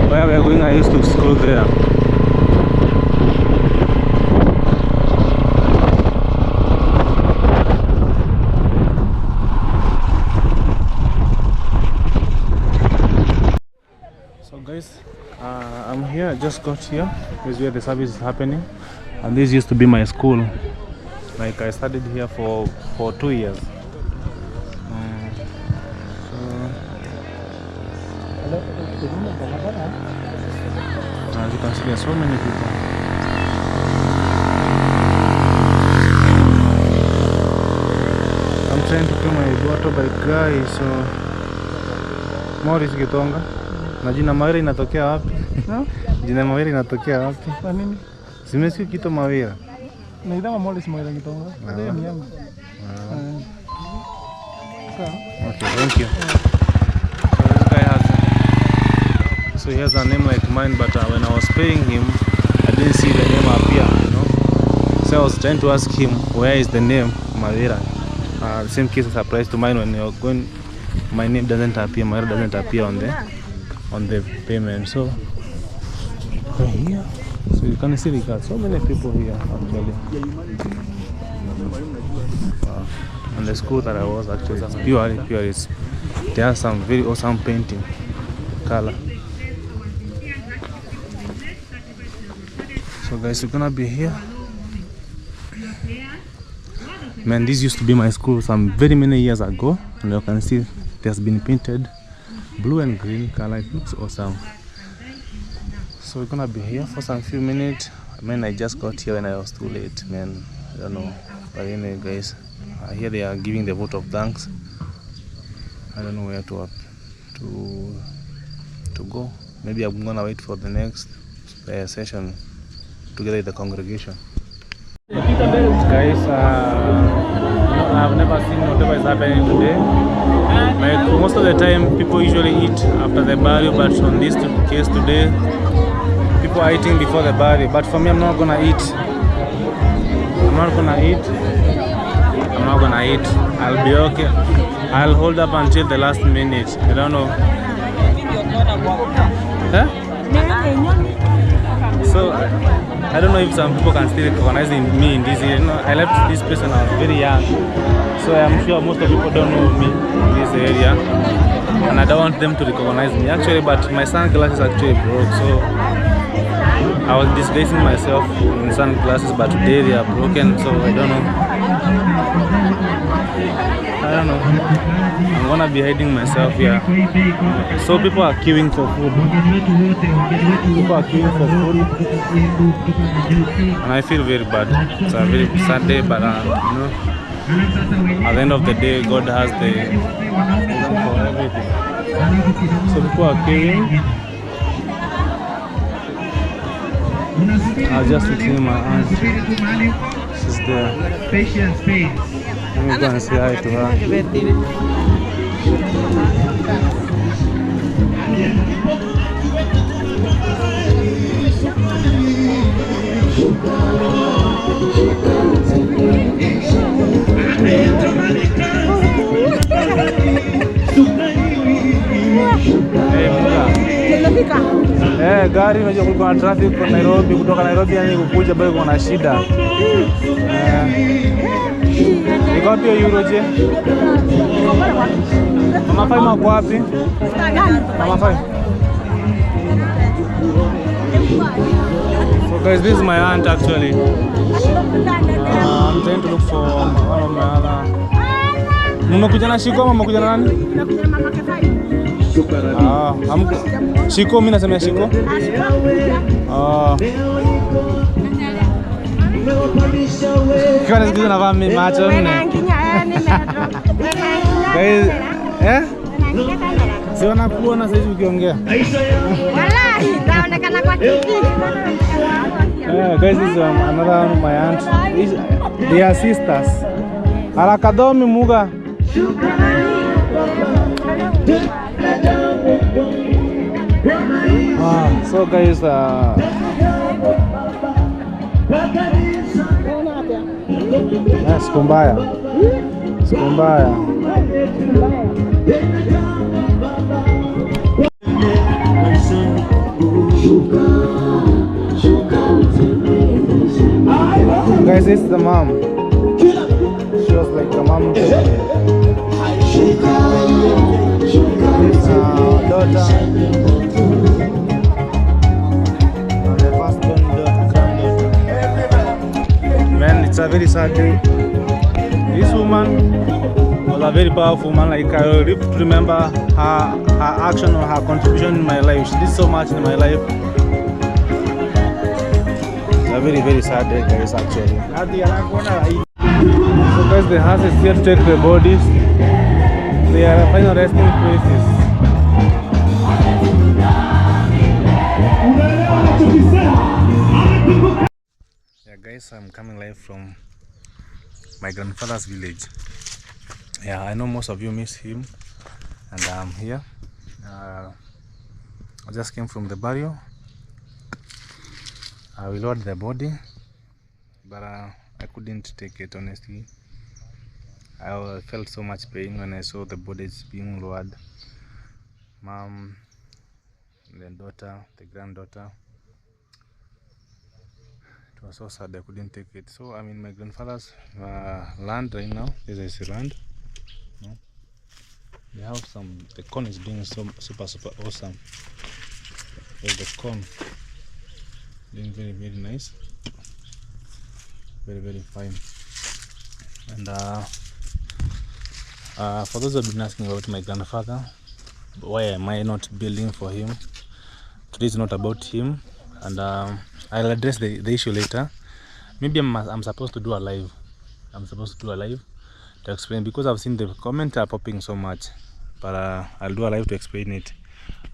Where we're going, I used to school there. Guys, I'm here. I just got here. This is where the service is happening, and this used to be my school. Like I studied here for 2 years. As you can see, there are so many people. I'm trying to pay my water by guy, so Morris Gitonga. Na jina Mawira inatokea wapi? No? Jina Mawira inatokea wapi? Kwa nini? Simesikia kitu Mawira. Naitwa Morris Mwea Gitonga. Ndio ni yangu. Okay, thank you. So this guy has, so he has a name like mine, but when I was paying him, I didn't see the name appear, you know. So I was trying to ask him, where is the name Mawira? The same case applies to mine. When you're going, my name doesn't appear, Mawira doesn't appear on the payment. So right here, so you can see we got so many people here actually. And the school that I was actually pure. There are some very awesome painting color. So guys, we're gonna be here. Man, this used to be my school some very many years ago, and you can see it has been painted blue and green color. It looks awesome. So we're gonna be here for some few minutes. Man, I just got here when I was too late, man. I don't know, but anyway guys, here they are giving the vote of thanks. I don't know where to go. Maybe I'm gonna wait for the next session together with the congregation. Guys, I've never seen whatever is happening today. Like most of the time, people usually eat after the burial, but on this case today, people are eating before the burial. But for me, I'm not gonna eat. I'll be okay. I'll hold up until the last minute. I don't know. Huh? So I don't know if some people can still recognize me in this area. You know, I left this place when I was very young, so I'm sure most of people don't know me in this area, and I don't want them to recognize me actually. But my sunglasses actually broke, so I was disguising myself in sunglasses, but today they are broken, so I don't know. I'm gonna be hiding myself here. So people are queuing for food. And I feel very bad. It's a very sad day, but you know, at the end of the day, God has the reason for everything. So people are queuing. I'll just retain my aunt. She's there. Let me go and say hi to her. Gari unajua kulikuwa na traffic kwa Nairobi, kutoka Nairobi yani kukuja bado kuna shida. Iko wapi euro je? Mama Fai mako wapi? Mama Fai. So guys, this is my aunt actually. I'm trying to look for one of my other. Mmekuja na Shiko ama mmekuja na nani? Mmekuja na mama Fai. Shiko, mimi nasema Shiko. Kwa nini sikuza navaa macho nne? Guys, si wanakuona sasa hivi ukiongea. Wallahi, naonekana kwa TV. Guys, this is another my aunt. They are sisters. Arakadomi Muga. So guys, Skumbaya. Guys, this is the mom. She was like the mom to me. This daughter. The first granddaughter. Man, it's a very sad day. This woman was a very powerful woman. Like I remember her action or her contribution in my life. She did so much in my life. A very, very sad day, guys, actually. So guys, the house is here to take the bodies. They are final resting places. Yeah guys, I'm coming live from my grandfather's village. Yeah, I know most of you miss him, and I'm here. I just came from the burial. I will load the body, but I couldn't take it, honestly. I felt so much pain when I saw the bodies being lowered. Mom, the daughter, the granddaughter. It was so sad I couldn't take it. So I'm in my grandfather's land right now. This is the land. No? They have the corn is being super awesome. There's the corn. Doing very, very nice, very, very fine. And for those who have been asking about my grandfather, why am I not building for him? Today is not about him, and I'll address the issue later. Maybe I'm supposed to do a live. To explain, because I've seen the comments are popping so much, but I'll do a live to explain it.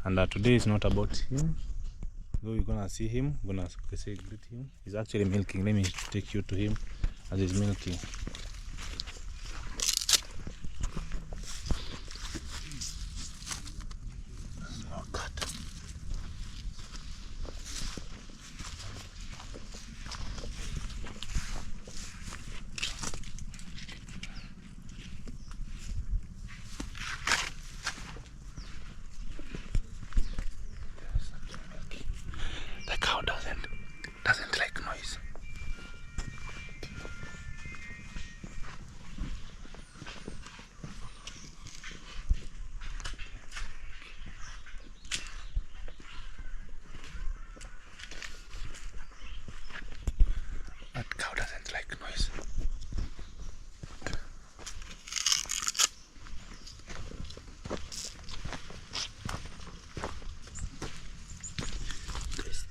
And today is not about him. Though you're gonna see him, greet him. He's actually milking. Let me take you to him as he's milking. Oh God. The cow doesn't like noise. That cow doesn't like noise.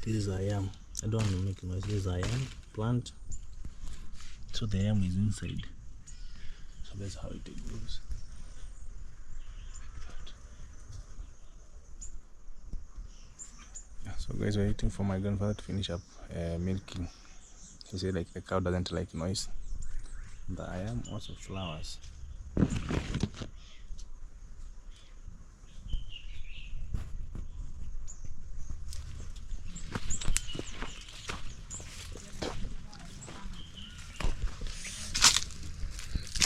This is a yam. I don't want to make noise. This is a yam plant. So the yam is inside. So that's how it goes. Yeah, so guys, we're waiting for my grandfather to finish up milking. He said like the cow doesn't like noise. The yam also flowers.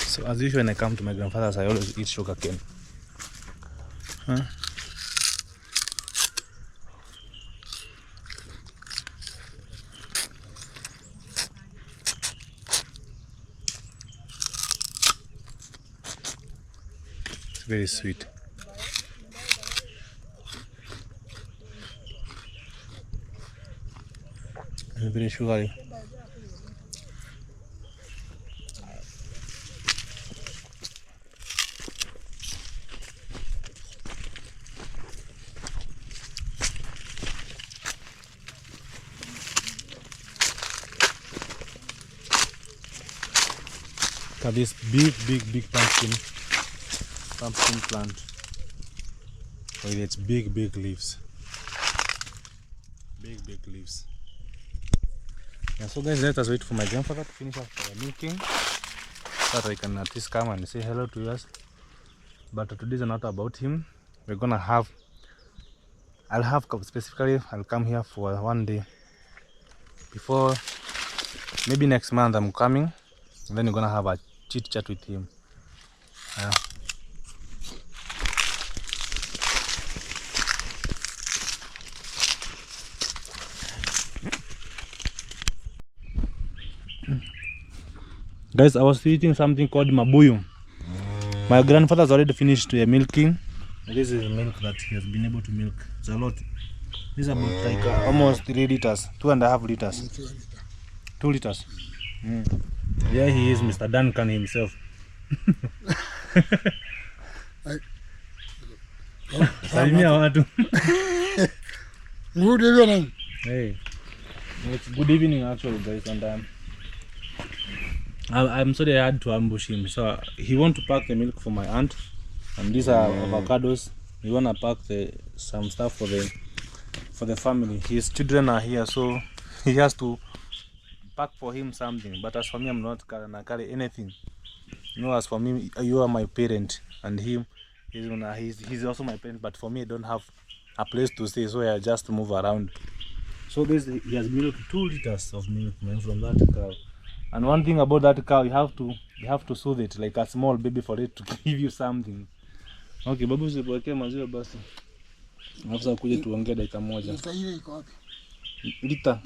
So as usual, when I come to my grandfather's, I always eat sugar cane. It's very sweet. And very sugary. This big pumpkin plant with its big leaves. Big leaves. Yeah, so guys, let us wait for my grandfather to finish up milking, so that I can at least come and say hello to us. But today is not about him. We're gonna have, I'll come here for one day before, maybe next month I'm coming, and then we're gonna have a chit chat with him. Yeah. Guys, I was eating something called mabuyu. My grandfather's already finished milking. This is milk that he has been able to milk. It's a lot. This is about like almost 3 liters, 2.5 liters. 2 liters. Yeah, he is Mr. Duncan himself. Salimia watu. Good evening. Hey, it's good evening actually, guys, and I'm sorry I had to ambush him. So he want to pack the milk for my aunt, and these are avocados. We wanna pack some stuff for the family. His children are here, so he has to pack for him something. But as for me, I'm not gonna carry anything. You know, as for me, you are my parent, and him, he's also my parent. But for me, I don't have a place to stay, so I just move around. So he has milked 2 liters of milk, man, from that cow. And one thing about that cow, you have to soothe it like a small baby for it to give you something. Okay, babu, usipokee maziwa basi. Afisa kuja tuongee dakika moja. Lita.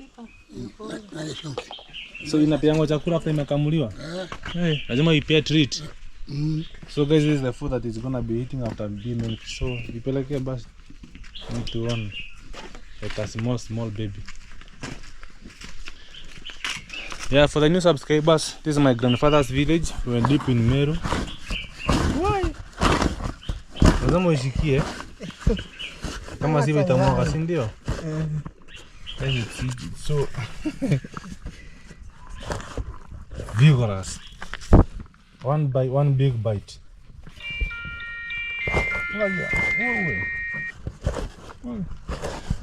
So inapeangwa chakula after imekamuliwa? Eh, lazima ipea treat. So guys, this is the food that is gonna be eating after being milk. So ipelekee basi. Need to run like a small baby. Yeah, for the new subscribers, this is my grandfather's village. We're deep in Meru. Why? Lazima ushikie. Kama sivyo itamwaga, si ndio? It's so vigorous. One big bite.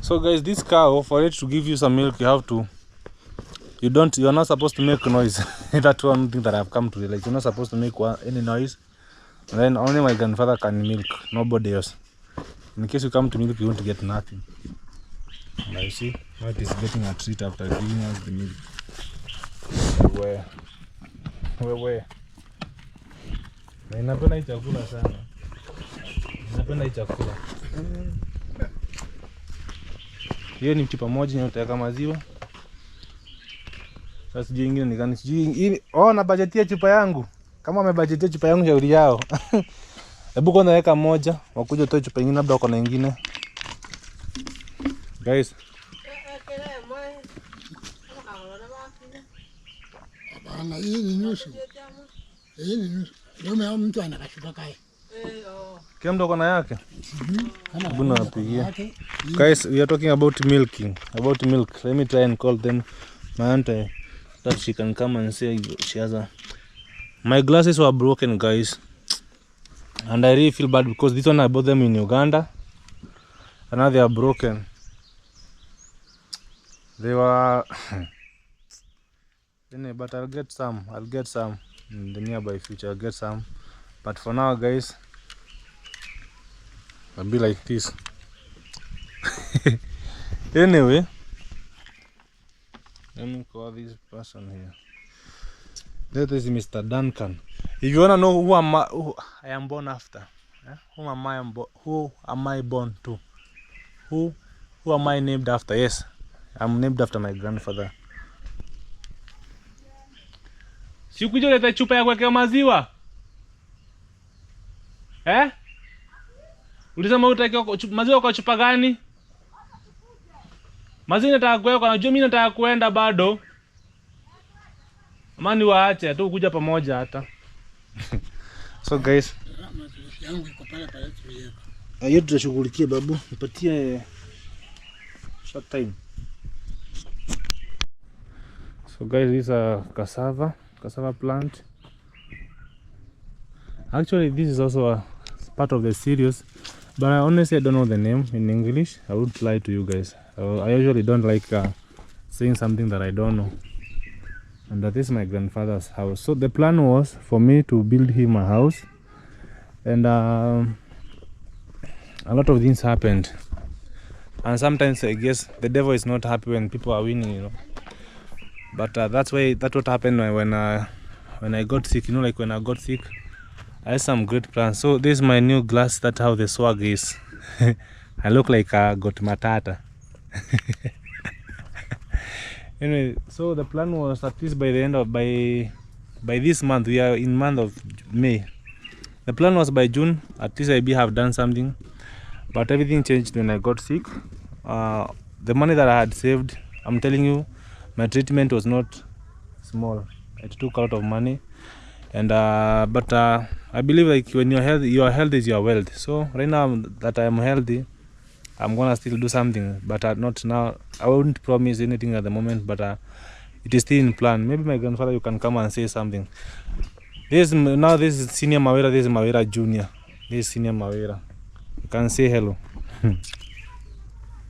So guys, this cow, for it to give you some milk, you are not supposed to make noise. That's one thing that I've come to realize. You're not supposed to make any noise. And then only my grandfather can milk, nobody else. In case you come to milk, you won't get nothing. Now you see, now it is getting a treat after giving us the milk. Where? Na inapenda hii chakula sana. Inapenda hii chakula. Hiyo ni chupa moja utaweka maziwa. Sasa sijui ingine ni gani? Sijui na budgetia chupa yangu. Kama wamebudgetia chupa yangu shauri yao. Hebu kwanza weka moja, wakuja utoe chupa nyingine labda uko na nyingine. Guys. Bana hii ni nusu. Hii ni nusu. Ndio mtu anakashuka kae. Kila mtu na yake. Buna napigia. Guys, we are talking about milking. About milk. Let me try and call them my auntie that she can come and say she has a. My glasses were broken, guys. And I really feel bad because this one I bought them in Uganda. And now they are broken. They were but I'll get some in the nearby future. I'll get some, but for now, guys, I'll be like this. Anyway, let me call this person here. That is Mr. Duncan. If you wanna know who I am born after, who am I born to? Who am I named after? Yes, I'm named after my grandfather. Sikuja leta chupa ya kuwekea maziwa. Ulisema utaki maziwa kwa chupa gani? Maziwa nataka kuweka, najua mimi nataka kuenda bado. Amani waache tu kuja pamoja hata. So guys, yangu iko pale tuliweka. Hiyo tutashughulikia babu, nipatie short time. So guys, this is a cassava plant. Actually, this is also a part of the series, but I honestly don't know the name in English. I won't lie to you guys. I usually don't like saying something that I don't know. And this is my grandfather's house. So the plan was for me to build him a house, and a lot of things happened. And sometimes I guess the devil is not happy when people are winning, you know. But that's what happened when I got sick. You know, like when I got sick, I had some great plans. So this is my new glass. That's how the swag is. I look like I got matata. Anyway, so the plan was at least by the end of by this month. We are in month of May. The plan was by June at least I have done something, but everything changed when I got sick. The money that I had saved, I'm telling you, my treatment was not small. It took a lot of money, and but I believe like when you're healthy, your health is your wealth. So right now that I'm healthy, I'm gonna still do something, but not now. I won't promise anything at the moment, but it is still in plan. Maybe my grandfather, you can come and say something. This is senior MAWIRA. This is MAWIRA junior. This is senior MAWIRA. You can say hello.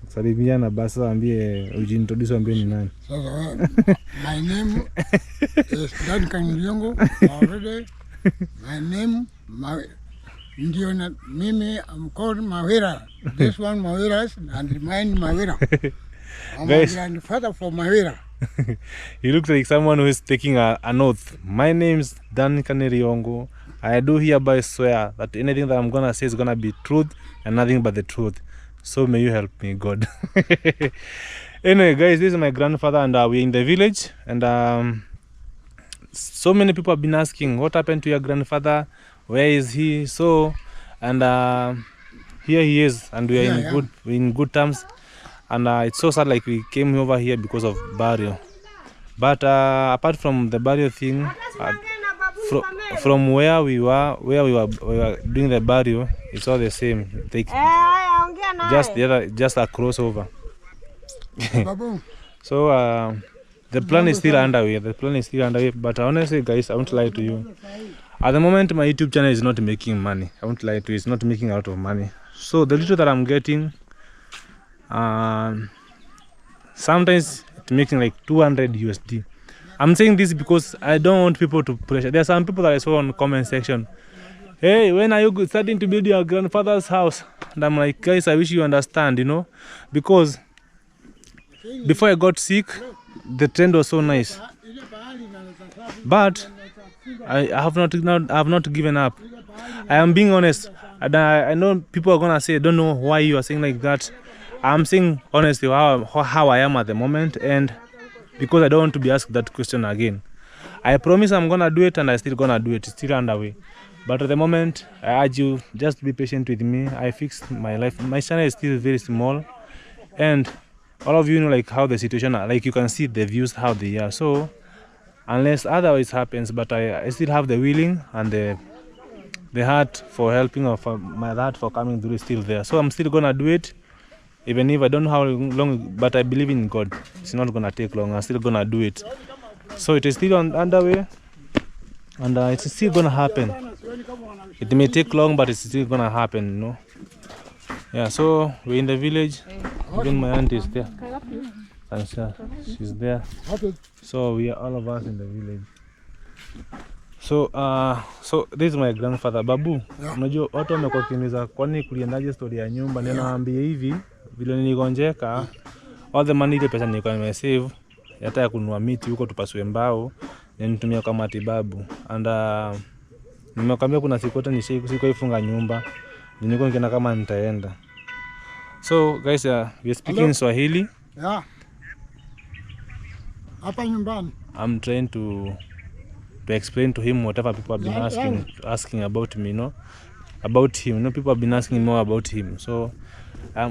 Salimiana basi ambie ujintroduce ambie ni nani. My name is Riungu. Already my name ndio na mimi I'm called MAWIRA. This one MAWIRA and mine MAWIRA. I'm a grandfather for MAWIRA. He looks like someone who is taking an oath. My name is Riungu. I do hereby swear that anything that I'm gonna say is gonna be truth and nothing but the truth. So may you help me, God. Anyway, guys, this is my grandfather, and we're in the village, and so many people have been asking, what happened to your grandfather? Where is he? So, and here he is, and we are in good terms. And it's so sad, like we came over here because of burial. But apart from the burial thing, from where we were doing the burial, it's all the same. Just a crossover. So the plan is still underway. But honestly, guys, I won't lie to you. At the moment, my YouTube channel is not making money. I won't lie to you. It's not making a lot of money. So the little that I'm getting, sometimes it's making like 200 USD. I'm saying this because I don't want people to pressure. There are some people that I saw on the comment section, hey, when are you starting to build your grandfather's house? And I'm like, guys, I wish you understand, you know, because before I got sick, the trend was so nice. But I have not given up. I am being honest. And I know people are gonna say, I don't know why you are saying like that. I'm saying honestly how I am at the moment, and because I don't want to be asked that question again. I promise I'm gonna do it, and I still gonna do it. It's still underway. But at the moment, I urge you just be patient with me. I fixed my life. My channel is still very small, and all of you know like how the situation, like you can see the views how they are. So unless otherwise happens, but I still have the willing and the heart for helping, or for my heart for coming through is still there. So I'm still gonna do it. Even if I don't know how long, but I believe in God. It's not gonna take long. I'm still gonna do it. So it is still underway, and it's still gonna happen. It may take long, but it's still gonna happen, you know. Yeah. So we're in the village. Even my aunt is there. And she's there. So we are all of us in the village. So so this is my grandfather Babu. Unajua watu wamekuwa kiniuliza kwani kuliendaje story ya nyumba, ninawaambia hivi vile niligonjeka, all the money ile pesa nilikuwa nimesave hata ya kununua miti huko tupasue mbao nitumia kama matibabu, and nimekwambia kuna siku hata nisikuifunga nyumba nilikuwa nikienda kama nitaenda. So guys, we are speaking Swahili. Yeah. Hapa nyumbani. I'm trying to explain to him whatever people have been asking about me, you know, about him. You know, people have been asking more about him. So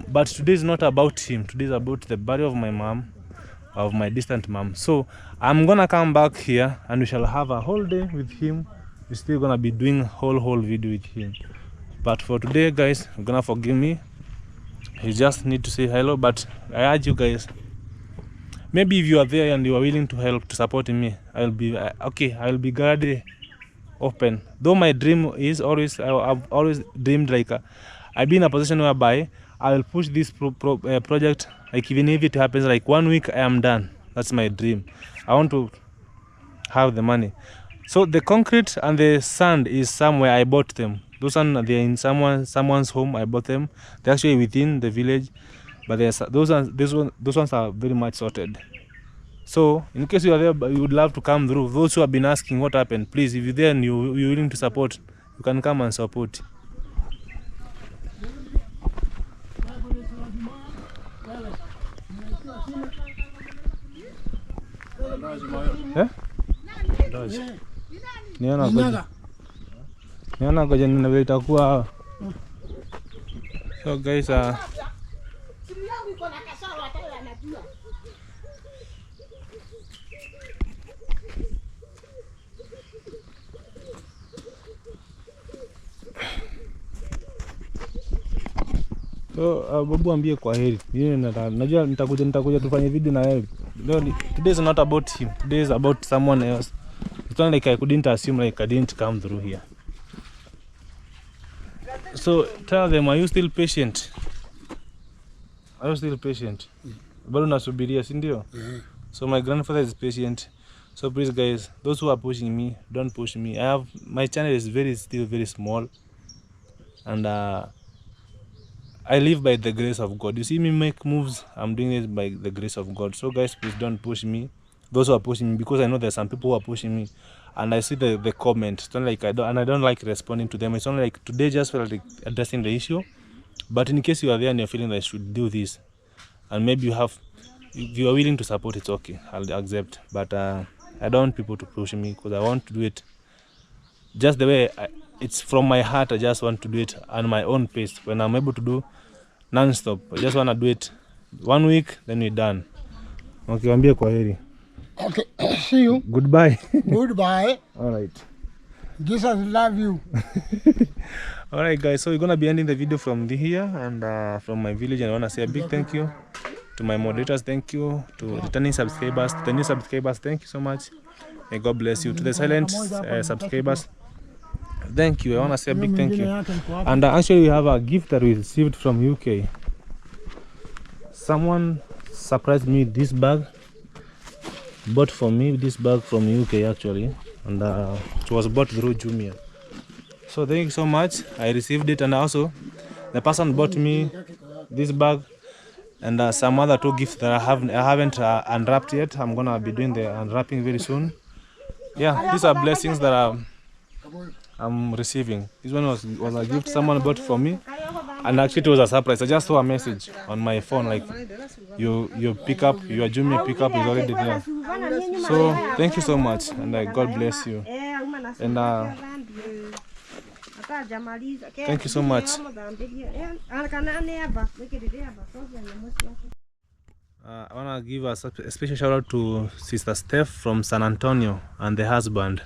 but today is not about him. Today is about the burial of my mom, of my distant mom. So I'm gonna come back here and we shall have a whole day with him. We're still gonna be doing whole video with him. But for today, guys, you're gonna forgive me. You just need to say hello. But I urge you guys, maybe if you are there and you are willing to help, to support me, I'll be okay. I'll be gladly open. Though my dream is always, I've always dreamed like I've been in a position whereby I'll push this project. Like even if it happens like 1 week, I am done. That's my dream. I want to have the money. So the concrete and the sand is somewhere I bought them. Those are they're in someone's home. I bought them. They're actually within the village, but those ones are very much sorted. So in case you are there, you would love to come through. Those who have been asking what happened, please, if you're there and you're willing to support, you can come and support. Yeah? Niona koja nina itakuwa. So guys, so babu ambie kwa heri. Najua nitakuja tufanye video na Erick. Today is not about him. Today is about someone else. It's not like I couldn't assume like I didn't come through here. So tell them, are you still patient? Are you still patient? Bado nasubiria, si ndio? So my grandfather is patient. So please guys, those who are pushing me, don't push me. My channel is still very small, and I live by the grace of God. You see me make moves, I'm doing it by the grace of God. So guys, please don't push me. Those who are pushing me, because I know there's some people who are pushing me, and I see the comment. It's not like I don't like responding to them. It's only like today just felt like addressing the issue. But in case you are there and you're feeling that I should do this, and maybe if you are willing to support, it's okay, I'll accept. But I don't want people to push me, because I want to do it just the way it's from my heart. I just want to do it on my own pace. When I'm able to do non-stop, I just want to do it 1 week, then we're done. Okay, wambie kwa heri. Okay, see you. Goodbye. Goodbye. All right. Jesus love you. All right, guys. So we're gonna be ending the video from here and from my village. And I wanna say a big thank you to my moderators. Thank you to returning subscribers, to the new subscribers. Thank you so much. May God bless you. To the silent subscribers, thank you. I wanna say a big thank you. And actually, we have a gift that we received from UK. Someone surprised me with this bag. Bought for me this bag from UK actually, and it was bought through Jumia. So thank you so much. I received it, and also the person bought me this bag and some other 2 gifts that I haven't unwrapped yet. I'm gonna be doing the unwrapping very soon. Yeah, these are blessings that I'm receiving. This one was a gift someone bought for me, and actually it was a surprise. I just saw a message on my phone like your pickup, your Jumia pickup is already there. So thank you so much, and God bless you. And thank you so much. I want to give a special shout out to Sister Steph from San Antonio and the husband.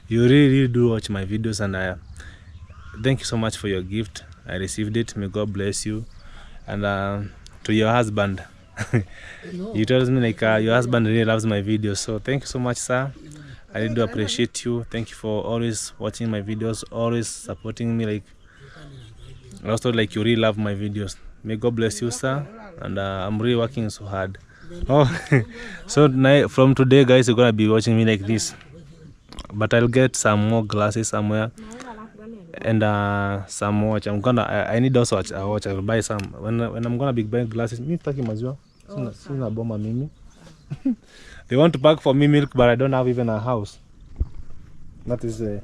You really do watch my videos, and thank you so much for your gift. I received it. May God bless you. And to your husband, you told me like your husband really loves my videos. So thank you so much, sir. I really do appreciate you. Thank you for always watching my videos, always supporting me. Like also like you really love my videos. May God bless you, sir. And I'm really working so hard. Oh, so from today, guys, you're gonna be watching me like this. But I'll get some more glasses somewhere and some watch. I need also a watch. I'll buy some when I'm gonna be buying glasses. Me taki maziwa. Sina boma mimi. They want to pack for me milk, but I don't have even a house. That is the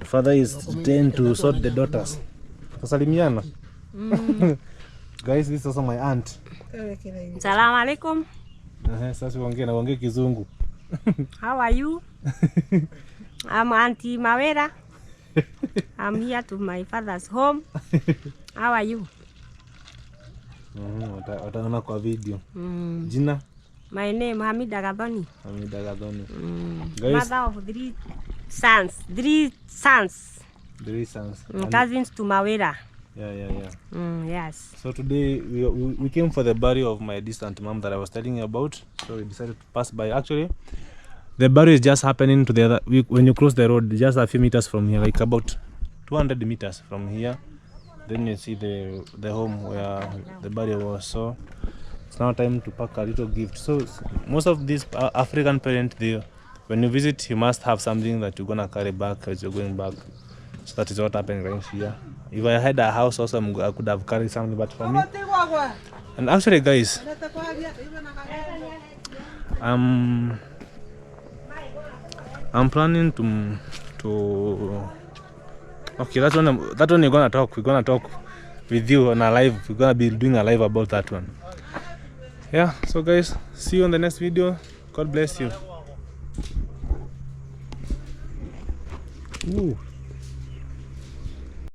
father is trying to sort the daughters. Salimiana. Guys, this is also my aunt. Salaam alaikum. Sasa naongea Kizungu. How are you? I'm Auntie MAWIRA. I'm here to my father's home. How are you? Wataona kwa video. Jina? My name Hamida Gadoni. Hamida Gadoni. Guys, mother of 3 sons. 3 sons. 3 sons. Cousins to MAWIRA. Yeah. Yes. So today we came for the burial of my distant mom that I was telling you about. So we decided to pass by. Actually, the burial is just happening to the other. When you cross the road, just a few meters from here, like about 200 meters from here. Then you see the home where the burial was. So it's now time to pack a little gift. So most of these African parents, they when you visit, you must have something that you're gonna carry back as you're going back. So that is what happened right here. If I had a house also, I could have carried something, but for me. And actually, guys, I'm planning to. Okay, that one you're gonna talk. We're gonna talk with you on a live. We're gonna be doing a live about that one. Yeah. So guys, see you on the next video. God bless you. Ooh.